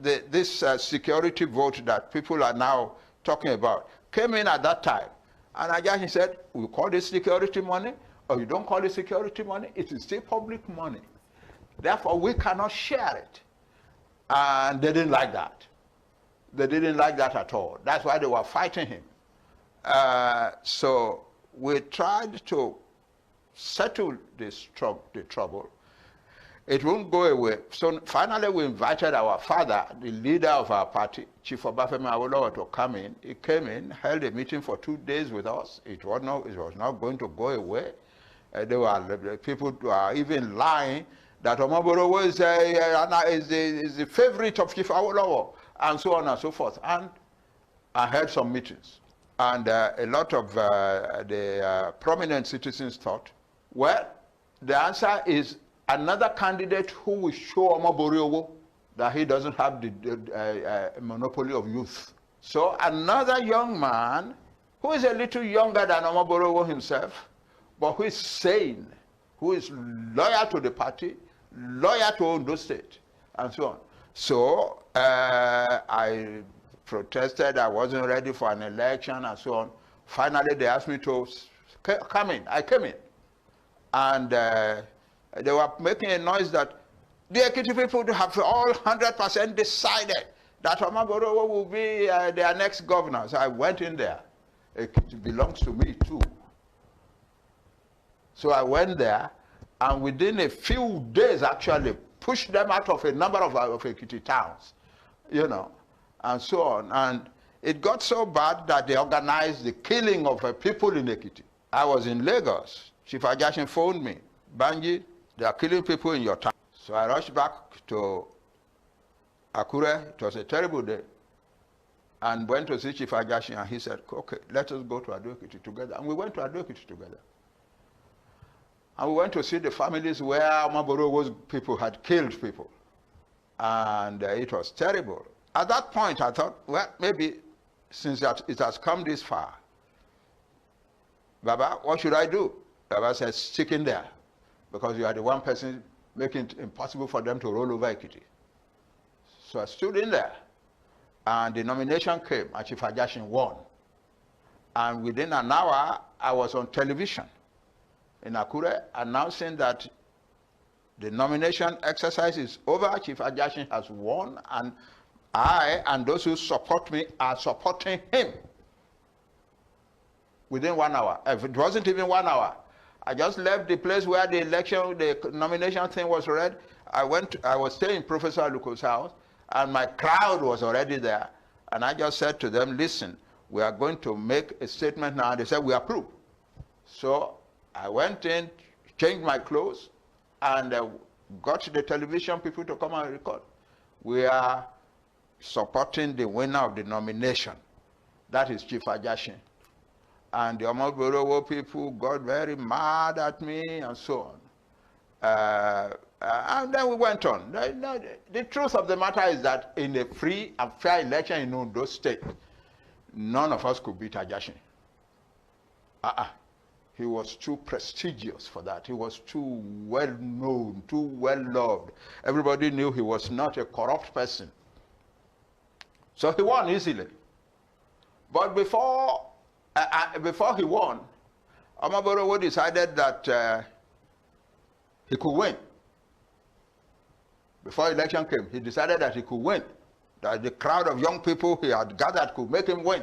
this security vote that people are now talking about came in at that time. And Ajashin said, we call this security money, or you don't call it security money, it is still public money. Therefore, we cannot share it. And they didn't like that. They didn't like that at all. That's why they were fighting him. So we tried to settle the trouble. It won't go away. So finally we invited our father, the leader of our party, Chief Obafemi Awolowo, to come in. He came in, held a meeting for 2 days with us. It was not going to go away. People were even lying that Omoborowo is the favorite of Chief Awolowo, and so on and so forth. And I had some meetings. And a lot of the prominent citizens thought, well, the answer is another candidate who will show Omoborowo that he doesn't have the monopoly of youth. So another young man who is a little younger than Omoborowo himself, but who is sane, who is loyal to the party, loyal to Ondo State, and so on. So I protested. I wasn't ready for an election, and so on. Finally, they asked me to come in. I came in. And they were making a noise that the Ekiti people have all 100% decided that Omoborowo will be their next governor. So I went in there. Ekiti belongs to me too. So I went there, and within a few days, actually, pushed them out of a number of Ekiti towns, you know, and so on. And it got so bad that they organized the killing of people in Ekiti. I was in Lagos. Chief Ajashin phoned me, Banji, they are killing people in your town. So I rushed back to Akure. It was a terrible day. And went to see Chief Ajashin, and he said, okay, let us go to Ado-Ekiti together. And we went to Ado-Ekiti together. And we went to see the families where Omoborowo's people had killed people. And it was terrible. At that point, I thought, well, maybe since it has come this far, Baba, what should I do? Baba said, stick in there, because you are the one person making it impossible for them to roll over Ekiti. So I stood in there, and the nomination came, and Chief Ajashin won. And within an hour, I was on television in Akure announcing that the nomination exercise is over, Chief Ajashin has won, and I and those who support me are supporting him. Within 1 hour. If it wasn't even 1 hour, I just left the place where the nomination thing was read. I was staying in Professor Aluko's house, and my crowd was already there. And I just said to them, listen, we are going to make a statement now. And they said, we approve. So I went in, changed my clothes, and got the television people to come and record. We are supporting the winner of the nomination. That is Chief Ajashin. And the Omoborowo people got very mad at me, and so on. And then we went on. The truth of the matter is that in a free and fair election in Ondo State, none of us could beat Ajashin. He was too prestigious for that. He was too well known, too well loved. Everybody knew he was not a corrupt person. So he won easily. But before he won, Omoborowo decided that he could win. Before election came, he decided that he could win. That the crowd of young people he had gathered could make him win.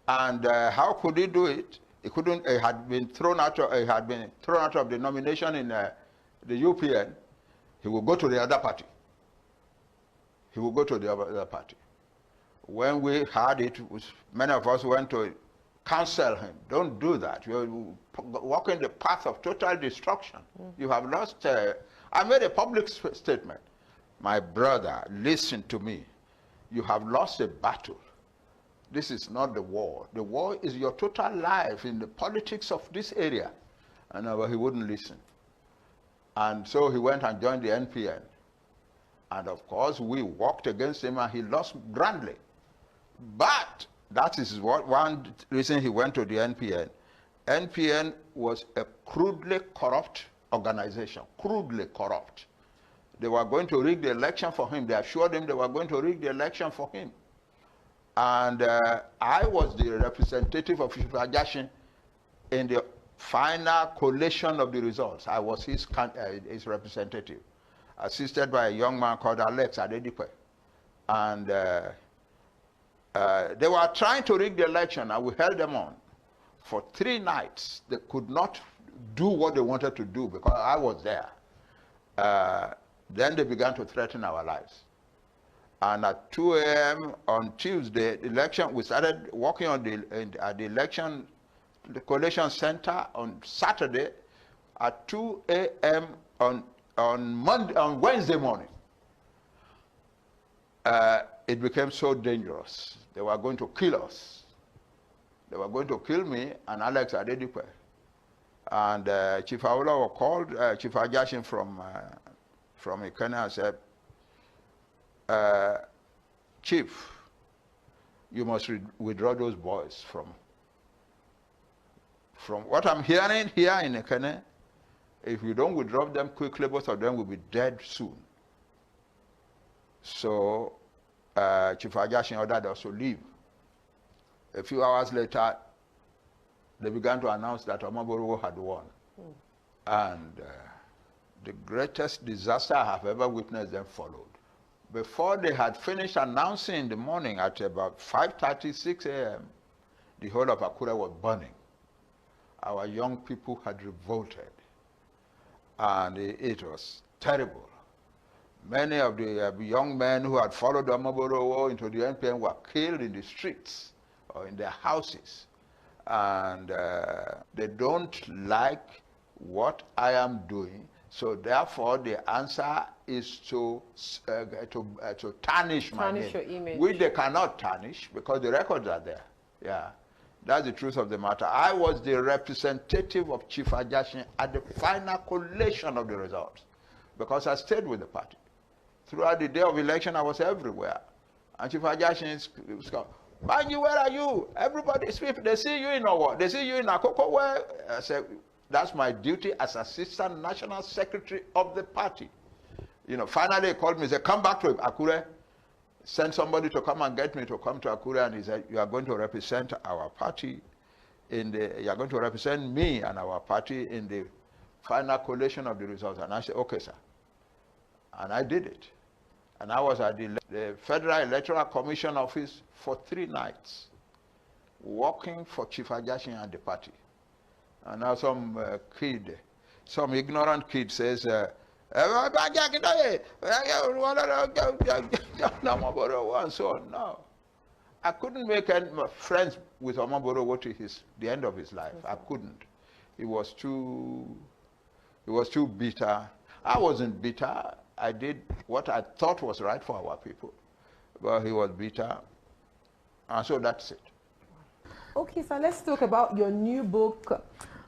And how could he do it? He couldn't. He had been thrown out. He had been thrown out of the nomination in the UPN. He would go to the other party. He would go to the other party. When we heard it, many of us went to counsel him. Don't do that. You're walking the path of total destruction. You have lost. I made a public statement. My brother, listen to me. You have lost a battle. This is not the war. The war is your total life in the politics of this area. And he wouldn't listen. And so he went and joined the NPN. And of course, we walked against him and he lost grandly. But that is one reason he went to the NPN. NPN was a crudely corrupt organization, crudely corrupt. They were going to rig the election for him. They assured him they were going to rig the election for him. And I was the representative of Ifeanyi in the final collation of the results. I was his representative, assisted by a young man called Alex Adedipe. And they were trying to rig the election, and we held them on for 3 nights. They could not do what they wanted to do because I was there. Then they began to threaten our lives. And at 2 a.m. on Tuesday, we started working on at the collation center on Saturday. At 2 a.m. on Wednesday morning, it became so dangerous. They were going to kill us. They were going to kill me and Alex Adedipe. And Chief Awolowo called Chief Ajashin from Ikene and said, Chief, you must withdraw those boys from what I'm hearing here in Ikene. If you don't withdraw them quickly, both of them will be dead soon. So Chief Ajashin ordered us to leave. A few hours later, they began to announce that Omoborowo had won. And the greatest disaster I have ever witnessed then followed. Before they had finished announcing in the morning at about 5:30, 6 a.m., the whole of Akure was burning. Our young people had revolted. And it was terrible. Many of the young men who had followed Omoborowo into the NPN were killed in the streets or in their houses. And they don't like what I am doing. So therefore, the answer is to tarnish my name, your image, which they cannot tarnish because the records are there. Yeah, that's the truth of the matter. I was the representative of Chief Ajashin at the final collation of the results because I stayed with the party. Throughout the day of election, I was everywhere. And Chief Ajashin was going, Banji, where are you? Everybody speak. They see you in Owo. They see you in Akoko. Where? I said, that's my duty as Assistant National Secretary of the party. Finally he called me and said, come back to Akure. Send somebody to come and get me to come to Akure. And he said, you are going to represent our party you are going to represent me and our party in the final collation of the results. And I said, okay, sir. And I did it. And I was at the Federal Electoral Commission office for 3 nights, working for Chief Ajashin and the party. And now some ignorant kid says, Akintoye, and so on. No. I couldn't make friends with Omoborowo to the end of his life. I couldn't. He was too bitter. I wasn't bitter. I did what I thought was right for our people. But he was bitter. And so that's it. Okay, so let's talk about your new book,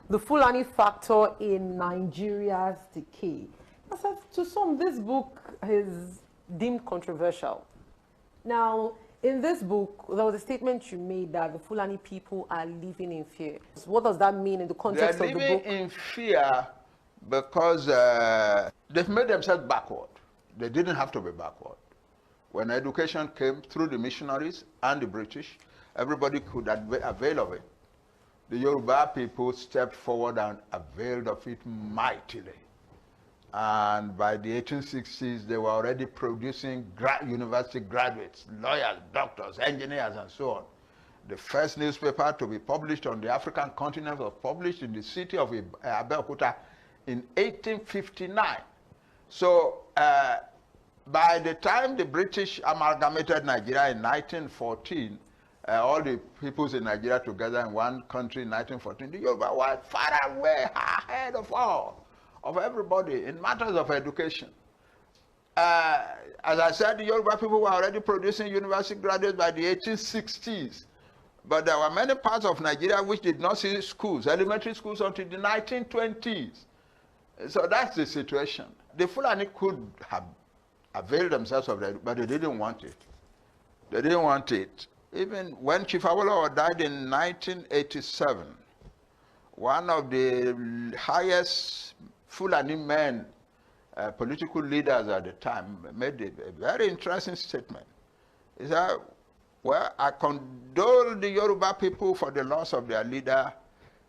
The Fulani Factor in Nigeria's Decay. So to some, this book is deemed controversial. Now, in this book, there was a statement you made that the Fulani people are living in fear. So what does that mean in the context of the book? They're living in fear because they've made themselves backward. They didn't have to be backward. When education came through the missionaries and the British, everybody could avail of it. The Yoruba people stepped forward and availed of it mightily. And by the 1860s, they were already producing university graduates, lawyers, doctors, engineers, and so on. The first newspaper to be published on the African continent was published in the city of Abeokuta in 1859. So by the time the British amalgamated Nigeria in 1914, all the peoples in Nigeria together in one country in 1914, the Yoruba were far away ahead of all, of everybody in matters of education. As I said, the Yoruba people were already producing university graduates by the 1860s. But there were many parts of Nigeria which did not see schools, elementary schools, until the 1920s. So that's the situation. The Fulani could have availed themselves of that, but they didn't want it. They didn't want it. Even when Chief Awolowo died in 1987, one of the highest Fulani men, political leaders at the time, made a very interesting statement. He said, well, I condole the Yoruba people for the loss of their leader.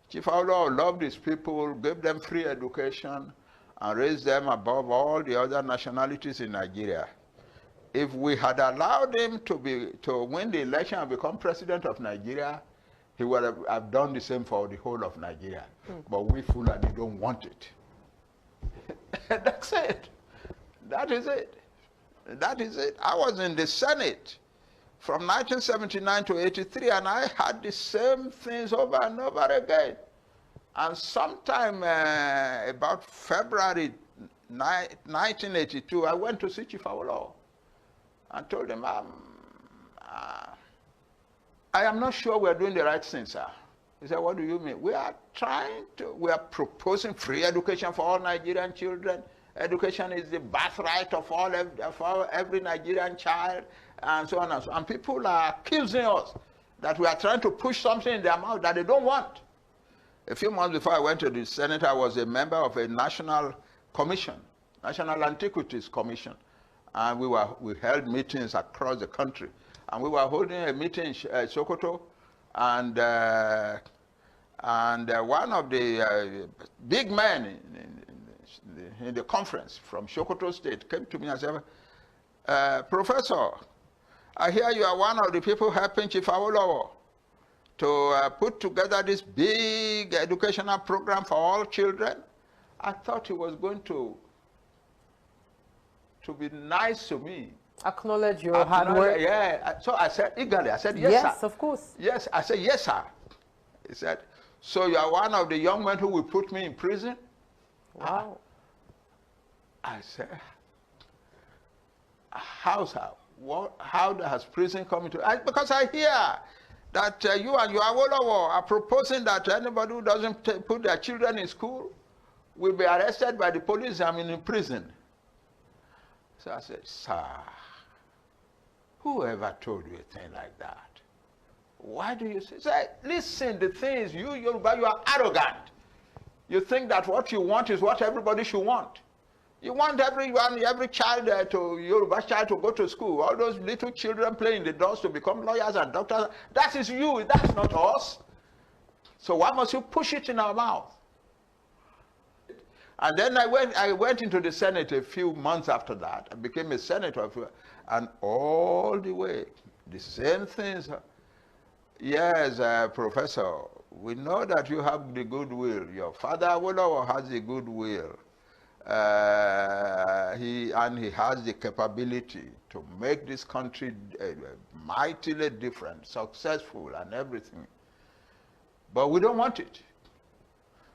Chief Awolowo loved his people, gave them free education, and raised them above all the other nationalities in Nigeria. If we had allowed him to win the election and become president of Nigeria, he would have done the same for the whole of Nigeria. But we Fulani don't want it. That's it. That is it. That is it. I was in the Senate from 1979 to 83, and I had the same things over and over again. And sometime about February 1982, I went to see Chief Awolowo and told him, I am not sure we're doing the right thing, sir. He said, what do you mean? We are proposing free education for all Nigerian children. Education is the birthright of every Nigerian child, and so on and so on. And people are accusing us that we are trying to push something in their mouth that they don't want. A few months before I went to the Senate, I was a member of a national commission, National Antiquities Commission. And we held meetings across the country. And we were holding a meeting in Sokoto, and one of the big men in the conference from Sokoto State came to me and said, Professor, I hear you are one of the people helping Chief Awolowo to put together this big educational program for all children. I thought he was going to be nice to me. Acknowledge your hard work. Yeah. So I said eagerly, I said, yes, yes, sir. Of course. Yes, I said, yes, sir. He said, so you are one of the young men who will put me in prison? Wow. I said, how, sir? How has prison come into it? Because I hear that you and your Awolowo are proposing that anybody who doesn't put their children in school will be arrested by the police and in prison. So I said, sir, whoever told you a thing like that? Why do you say, listen, the thing is, you Yoruba, you are arrogant. You think that what you want is what everybody should want. You want every child Yoruba child to go to school. All those little children playing in the doors to become lawyers and doctors. That is you, that's not us. So why must you push it in our mouth? And then I went into the Senate a few months after that. I became a senator. And all the way, the same things. Yes, Professor, we know that you have the goodwill. Your father Awolowo has the goodwill. He has the capability to make this country mightily different, successful and everything. But we don't want it.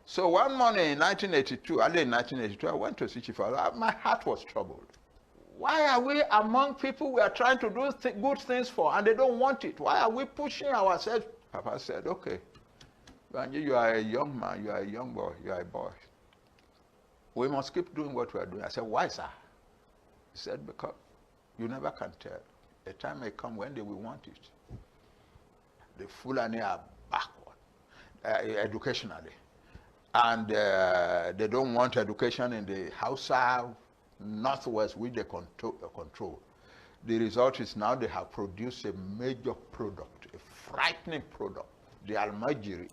So one morning in 1982, early in 1982, I went to see Chief Awolowo. My heart was troubled. Why are we among people we are trying to do good things for and they don't want it? Why are we pushing ourselves? Papa said, okay, Banji, you are a young man, you are a young boy, you are a boy. We must keep doing what we are doing. I said, why, sir? He said, because you never can tell. A time may come when they will want it. The Fulani are backward educationally. And they don't want education in the Hausa Northwest, which they control. The result is now they have produced a major product, a frightening product, the Almajiri.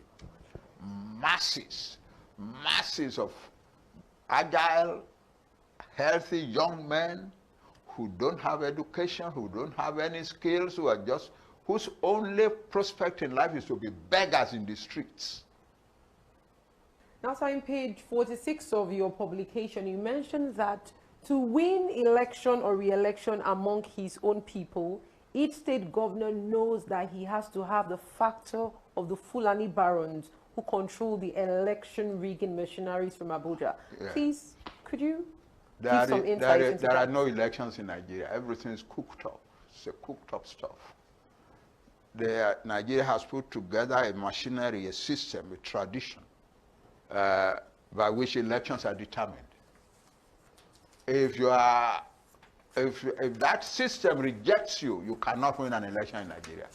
Masses of agile, healthy young men who don't have education, who don't have any skills, who are just whose only prospect in life is to be beggars in the streets. Now, sir, in page 46 of your publication, you mentioned that to win election or re-election among his own people, each state governor knows that he has to have the factor of the Fulani barons who control the election rigging machineries from Abuja. Yeah. Please, could you give some insight into that? There are no elections in Nigeria. Everything is cooked up. It's a cooked up stuff. Nigeria has put together a machinery, a system, a tradition by which elections are determined. If that system rejects you, you cannot win an election in Nigeria.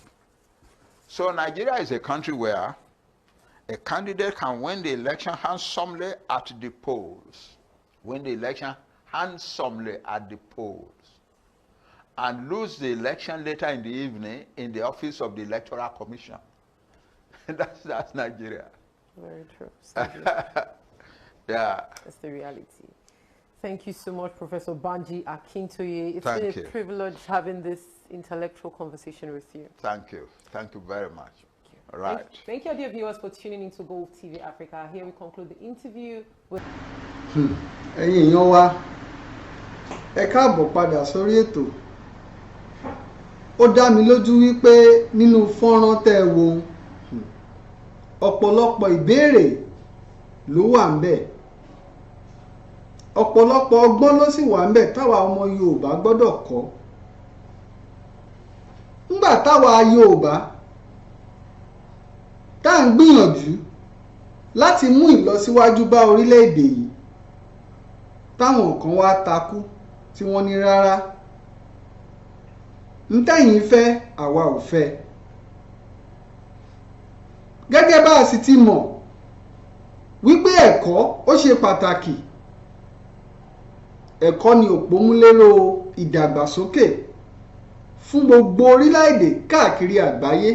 So Nigeria is a country where a candidate can win the election handsomely at the polls, and lose the election later in the evening in the office of the Electoral Commission. That's Nigeria. Very true. Yeah. That's the reality. Thank you so much, Professor Banji Akintoye. It's Thank been you. a privilege having this intellectual conversation with you. Thank you. Thank you very much. All right. Thank you, dear viewers, for tuning into Gold TV Africa. Here we conclude the interview with... Ẹ̀yin èèyàn wa, ẹ káàbọ̀ padà sórí ètò. Ó dá mi lójú wípé nínú fọ́nrán tẹ́ ẹ wò ọ̀pọ̀lọpọ̀ ìbéèrè ló wà ńbẹ̀. Ọ̀pọ̀lọpọ̀ ọgbọ́n ló sì wà ńbẹ̀ táwa ọmọ Yorùbá gbọ́dọ̀ kọ́. Ńgbà táwa Yorùbá tá à ń gbìyànjú láti mú ìlọsíwájú bá orílẹ̀-èdè yìí, táwọn kan wá takú tí wọ́n ní rárá. Ntẹ́yìn fẹ́ àwa ò fẹ́. Gẹ́gẹ́ bá a sì ti mọ̀ wípé ẹ̀kọ́ ó ṣe pàtàkì. Ẹ̀kọ́ ni òpómúléró ìdàgbàsókè fún gbogbo orílẹ̀-èdè káàkiri àgbáyé.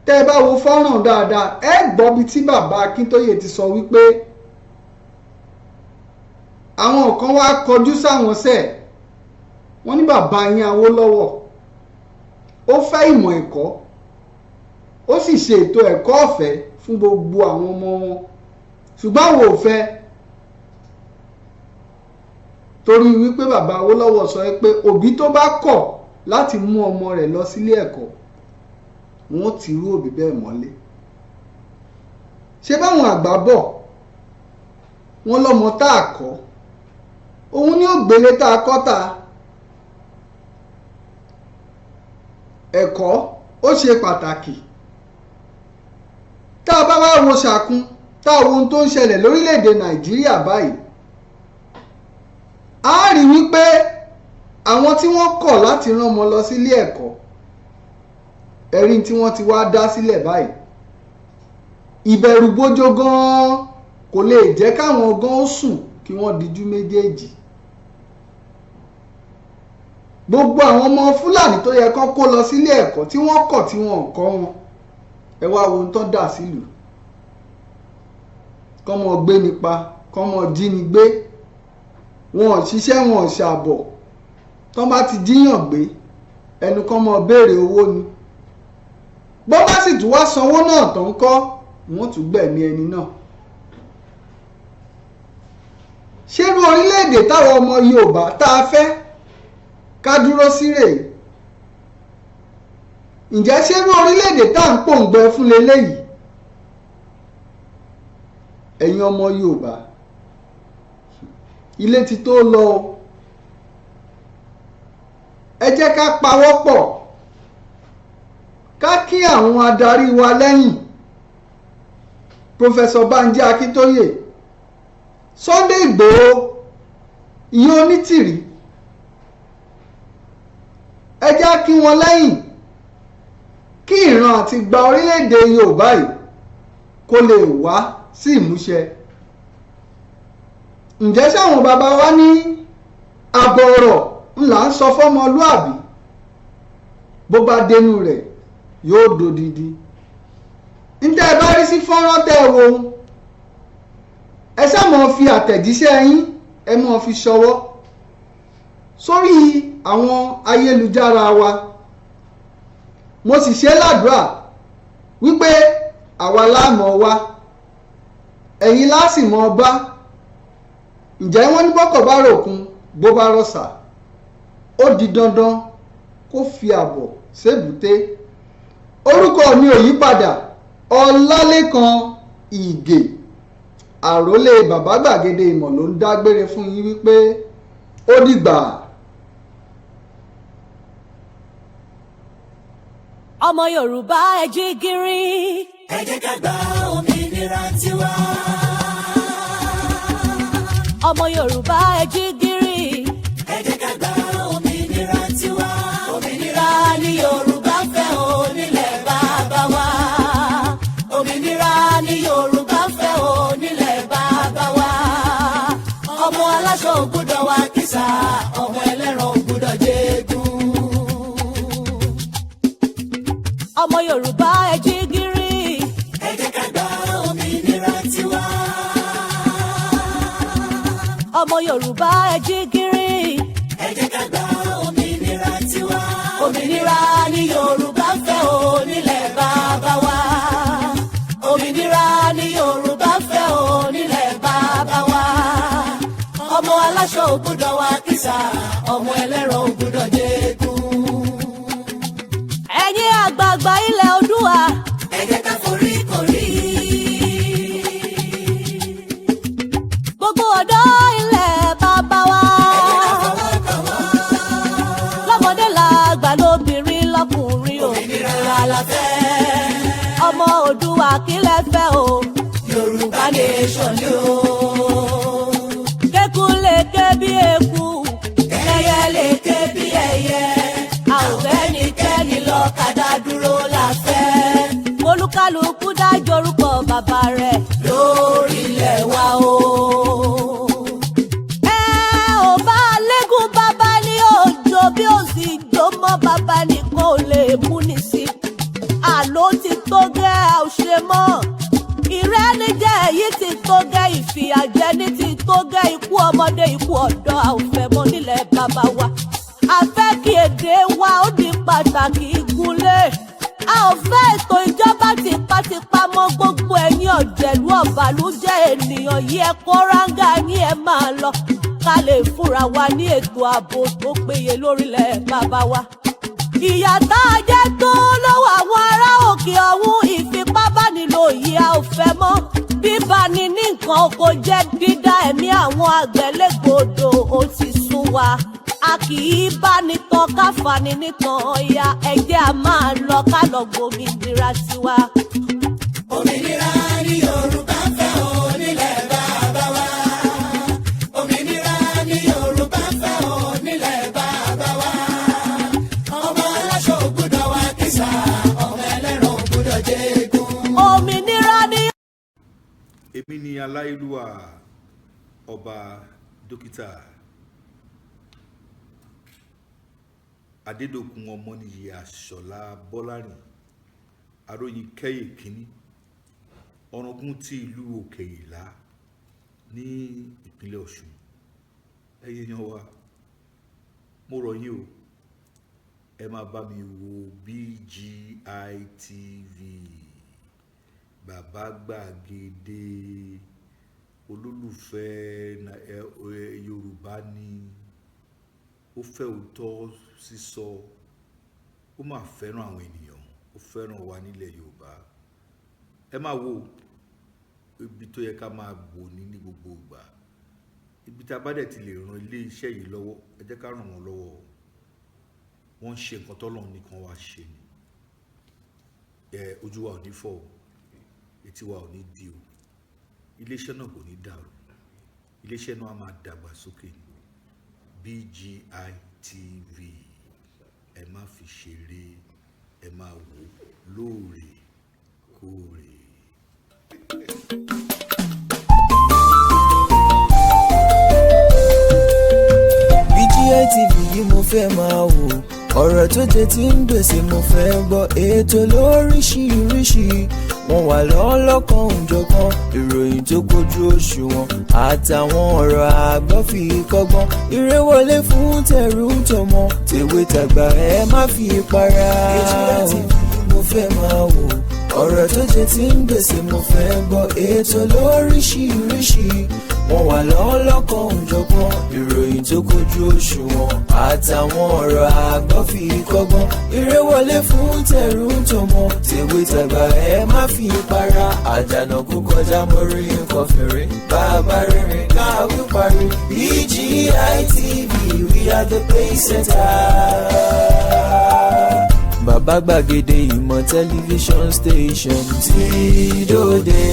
Tẹ́ ẹ bá wo fọ́nrán dáadáa, ẹ gbọ́ bí tí bàbá Akintoye ti sọ wípé àwọn kan wá kọjú sáwọn sẹ́ẹ̀. Wọ́n ní bàbá yín Awólọ́wọ̀ ó fẹ́ ìmọ̀ ẹ̀kọ́, ó sì ṣe ètò ẹ̀kọ́ ọ̀fẹ́ fún gbogbo àwọn ọmọ wọn, ṣùgbọ́n àwọn ò fẹ́. Torí wípé bàbá Awólọ́wọ̀ sọ pé òbí tó bá kọ̀ láti mú ọmọ rẹ̀ lọ sílé ẹ̀kọ́, wọ́n ti rú òbí bẹ́ẹ̀ mọ́lé. Ṣé báwọn àgbà bọ̀ wọ́n lọ́mọ tá a kọ́, òun ni ó gbélé tá a kọ́ ta. Ẹ̀kọ́ ó ṣe pàtàkì. Tá a bá wá wo ṣàkun, tá a wo ohun tó ń ṣẹlẹ̀ lórílẹ̀‐èdè Nàìjíríà báyìí, a rí wípé àwọn tí wọ́n kọ̀ láti rán ọmọ lọ sílé ẹ̀kọ́, ẹ̀rí tí wọ́n ti wá dá sílẹ̀ báyìí. Ìbẹ̀rùbojo gan-an kò lè jẹ́ káwọn gan ó sùn kí wọ́n dijú méjèèjì. Gbogbo àwọn ọmọ Fúlàní tó yẹ kán kó lọ sílé ẹ̀kọ́ tí wọ́n kọ̀ tí wọ́n kọ́ wọn, ẹ wá wo ohun tó dà sílùú. Kọ́mọ gbé nípa, kọ́mọ jí ni gbé, wọn ò ṣiṣẹ́, wọn ò ṣàbọ̀. Tán bá ti jíyàn gbé, ẹnu kọ́mọ béèrè owó ni. Bó bá sì tún wá sanwó náà tó ń kọ́, wọ́n tún gbẹ̀mí ẹni náà. Ṣérú orílẹ̀-èdè táwọn ọmọ Yorùbá tá a fẹ́ ká dúró sí rèé? Ǹjẹ́ ṣérú orílẹ̀-èdè tá à ń pòǹgbẹ fún leléyìí? Ẹ̀yin ọmọ Yorùbá, ilé ti tó lọ o. Ẹ jẹ́ ká pawọ́pọ̀, ká kí àwọn adarí wa lẹ́yìn. Professor Banji Akintoye, Sunday Igboho, ìyẹn Onítìrí, ẹ jẹ́ kí wọn lẹ́yìn kí ìran àti gba orílẹ̀-èdè Yorùbá yìí kó lè wá sí ìmúṣẹ. Ǹjẹ́ sáwọn bàbá wa ní àbọ̀ ọ̀rọ̀ ńlá ń sọ fọ́mọlúàbí, bó bá dénú rẹ̀ yóò dodidi. Ǹjẹ́ ẹ bá rí sí fọ́nrán tẹ́ ẹ wo, ẹ ṣá máa fi àtẹ̀jíṣẹ́ yín, ẹ máa fi ṣọwọ́ sórí àwọn ayélujára wa. Mo sì ṣe ládùúrà wípé àwa láàmọ̀ wa ẹ̀yin láàsì mọ́ bá. Ǹjẹ́ wọ́n ní bọ́kọ̀ bá ròkun bó bá rọ̀ṣà ó di dandan kó fi àbọ̀ sébùté. Orúkọ mi ò yí padà, Ọlálékan Ìgè, àrólé bàbá gbàgede ìmọ̀ ló ń dágbére fún yín wípé ó dìgbà. Ọmọ Yorùbá ẹ jí gìrì. Ẹ jẹ́ ká gba òmìnira tiwa. Ọmọ Yorùbá ẹ jí gìrì. Ẹ jẹ́ ká gba òmìnira tiwa. Òmìnira ni Yorùbá fẹ́ o nílẹ̀ bàbá wa. Òmìnira ni Yorùbá fẹ́ o nílẹ̀ bàbá wa. Ọmọ aláṣọ ò gbọ́dọ̀ wá kìsà, ọmọ ẹlẹ́ran ò gbọ́dọ̀ jẹ́gun. Ọmọ Yorùbá ẹ jí gìrì. Ẹ jẹ́ ká gba òmìnira tiwa. Ọmọ Yorùbá ẹ jí gìrì. Ẹ jẹ́ ká gba òmìnira tiwa. Òmìnira ni Yorùbá fẹ́ o nílẹ̀ bàbá wa. Òmìnira ni Yorùbá fẹ́ o nílẹ̀ bàbá wa. Ọmọ aláṣọ ò gbọ́dọ̀ wá kìsà, ọmọ ẹlẹ́ran ò gbọ́dọ̀ jẹ́gun. Ẹ̀yin àgbààgbà ilẹ̀ Oòduà. Ẹ jẹ́ ká forí korí. Gbogbo ọ̀dọ́ ilẹ̀ bàbá wa. Ẹ jẹ́ ká fọwọ́kọ̀wọ́. Lọ́mọdé làgbà lóbìnrin lọ́kùnrin òmìnira la fẹ́. Ọmọ Oòduà kí lẹ fẹ́ o. Yorùbá nation ni o. Kéku lè ké bí eku. Ẹyẹ lè ké bí ẹyẹ. A ò fẹ́ ní kẹ́ni lọ́kadà dúró la fẹ́. Olúkálùkù dájọ́ orúkọ bàbá rẹ̀ lórílẹ̀ wa o. Ẹ ò bá lẹ́gùn bàbá ní òjò bí ó sì jó mọ́ bàbá nìkan ò lè mú ní sí. Àló ti tó gẹ́ ò ṣe mọ́. Ìrẹ́nijẹ yìí ti tó gẹ́, ìfìyàjẹni ti tó gẹ́, ikú ọmọdé ikú ọ̀dọ́ a ò fẹ́ mọ́ nílẹ̀ bàbá wa. A fẹ́ kí èdè wa ó di pàtàkì ìgúnlé. A ò fẹ́ ètò ìjọba tipátipá mọ́ gbogbo ẹ̀yin ọ̀jẹ̀lú ọ̀bàlújẹ́ ènìyàn yìí ẹ kó ráńgà yín ẹ máa lọ. Ká lè fúnra wa ní ètò ààbò tó péye lórílẹ̀ bàbá wa. Ìyà tá a jẹ tó lọ́wọ́ àwọn ará òkè ọ̀hún, ìfipábánilò yìí a ò fẹ́ mọ́. Bíbani ní nǹkan oko jẹ́ dídá ẹ̀mí àwọn àgbẹ̀ légbodò ó ti sún wa. A kì í bá nìkan ká fani nìkan ọ̀ya ẹ̀jẹ̀ a máa lọ ká lọ gbòmìnira tiwa. Òmìnira ni Yorùbá fẹ́ o nílẹ̀ bàbá wa. Òmìnira ni Yorùbá fẹ́ o nílẹ̀ bàbá wa. Ọmọ aláṣọ ò gbọ́dọ̀ wá kìsà, ọmọ ẹlẹ́ran ò gbọ́dọ̀ jẹ́gun. Òmìnira ni. Èmi ni Aláyélúwà ọba dókítà Adédòkun Ọmọnìyí Àṣọlá Bọ́lárìn aróyin kẹ́yè kínní ọ̀ràngún ti ìlú Òkè Ìlá ní ìpínlẹ̀ Ọ̀ṣun. Ẹ̀yin èèyàn wa, mo rọ̀ yín o, ẹ máa bá mi wo BGI TV, bàbá gbàgede, olólùfẹ́ Yorùbá ni, ó fẹ́ òótọ́ sísọ, ó máa fẹ́ràn àwọn ènìyàn, ó fẹ́ràn wa nílẹ̀ Yorùbá. Ẹ máa wo ibi tó yẹ ká máa bò ní gbogbo ìgbà, ibi tá a bá dẹ̀ ti lè ran ilé iṣẹ́ yìí lọ́wọ́, ẹ jẹ́ ká ràn wọ́n lọ́wọ́. Wọ́n ń ṣe nǹkan tọ́lọ́run nìkan wá ṣe ni. Ojú wa ò ní fọ́ o, etí wa ò ní di o, iléeṣẹ́ náà kò ní dàrú, iléeṣẹ́ náà á máa dàgbà sókè ni. BGI TV, ẹ má fi ṣeré, ẹ máa wò lóòrèkóòrè. BGI TV yìí mo fẹ́ máa wò, ọ̀rọ̀ tó jẹ ti ń gbèsè mo fẹ́ gbọ́ ètò lóríṣiríṣi wọ́n wà lọ́lọ́kan òjọ̀kan ìròyìn tó kojú òṣùwọ̀n àtàwọn ọ̀rọ̀ àgbọ́ fi kọ́gbọ́n eré wọlé fún tẹ̀rù tọmọ tèwe tàgbà ẹ má fi para. Ètò TV mo fẹ́ máa wò ọ̀rọ̀ tó jẹ ti ń gbèsè mo fẹ́ gbọ́ ètò lóríṣiríṣi wọ́n wà lọ́lọ́kan òjọ̀kan ìròyìn tó kojú òṣùwọ̀n àtàwọn ọ̀rọ̀ àgbọ́ fi kọ́gbọ́n eré wọlé fún tẹ̀rù tọmọ tèwe tàgbà ẹ má fi para àdànà kó kọjá mọ́rí nǹkan fèrè bàbá rere káwí parí BGI TV we are the pace setter. Bàbá gbàgede ìmọ̀ tẹlifíṣọ̀n station tí dòde.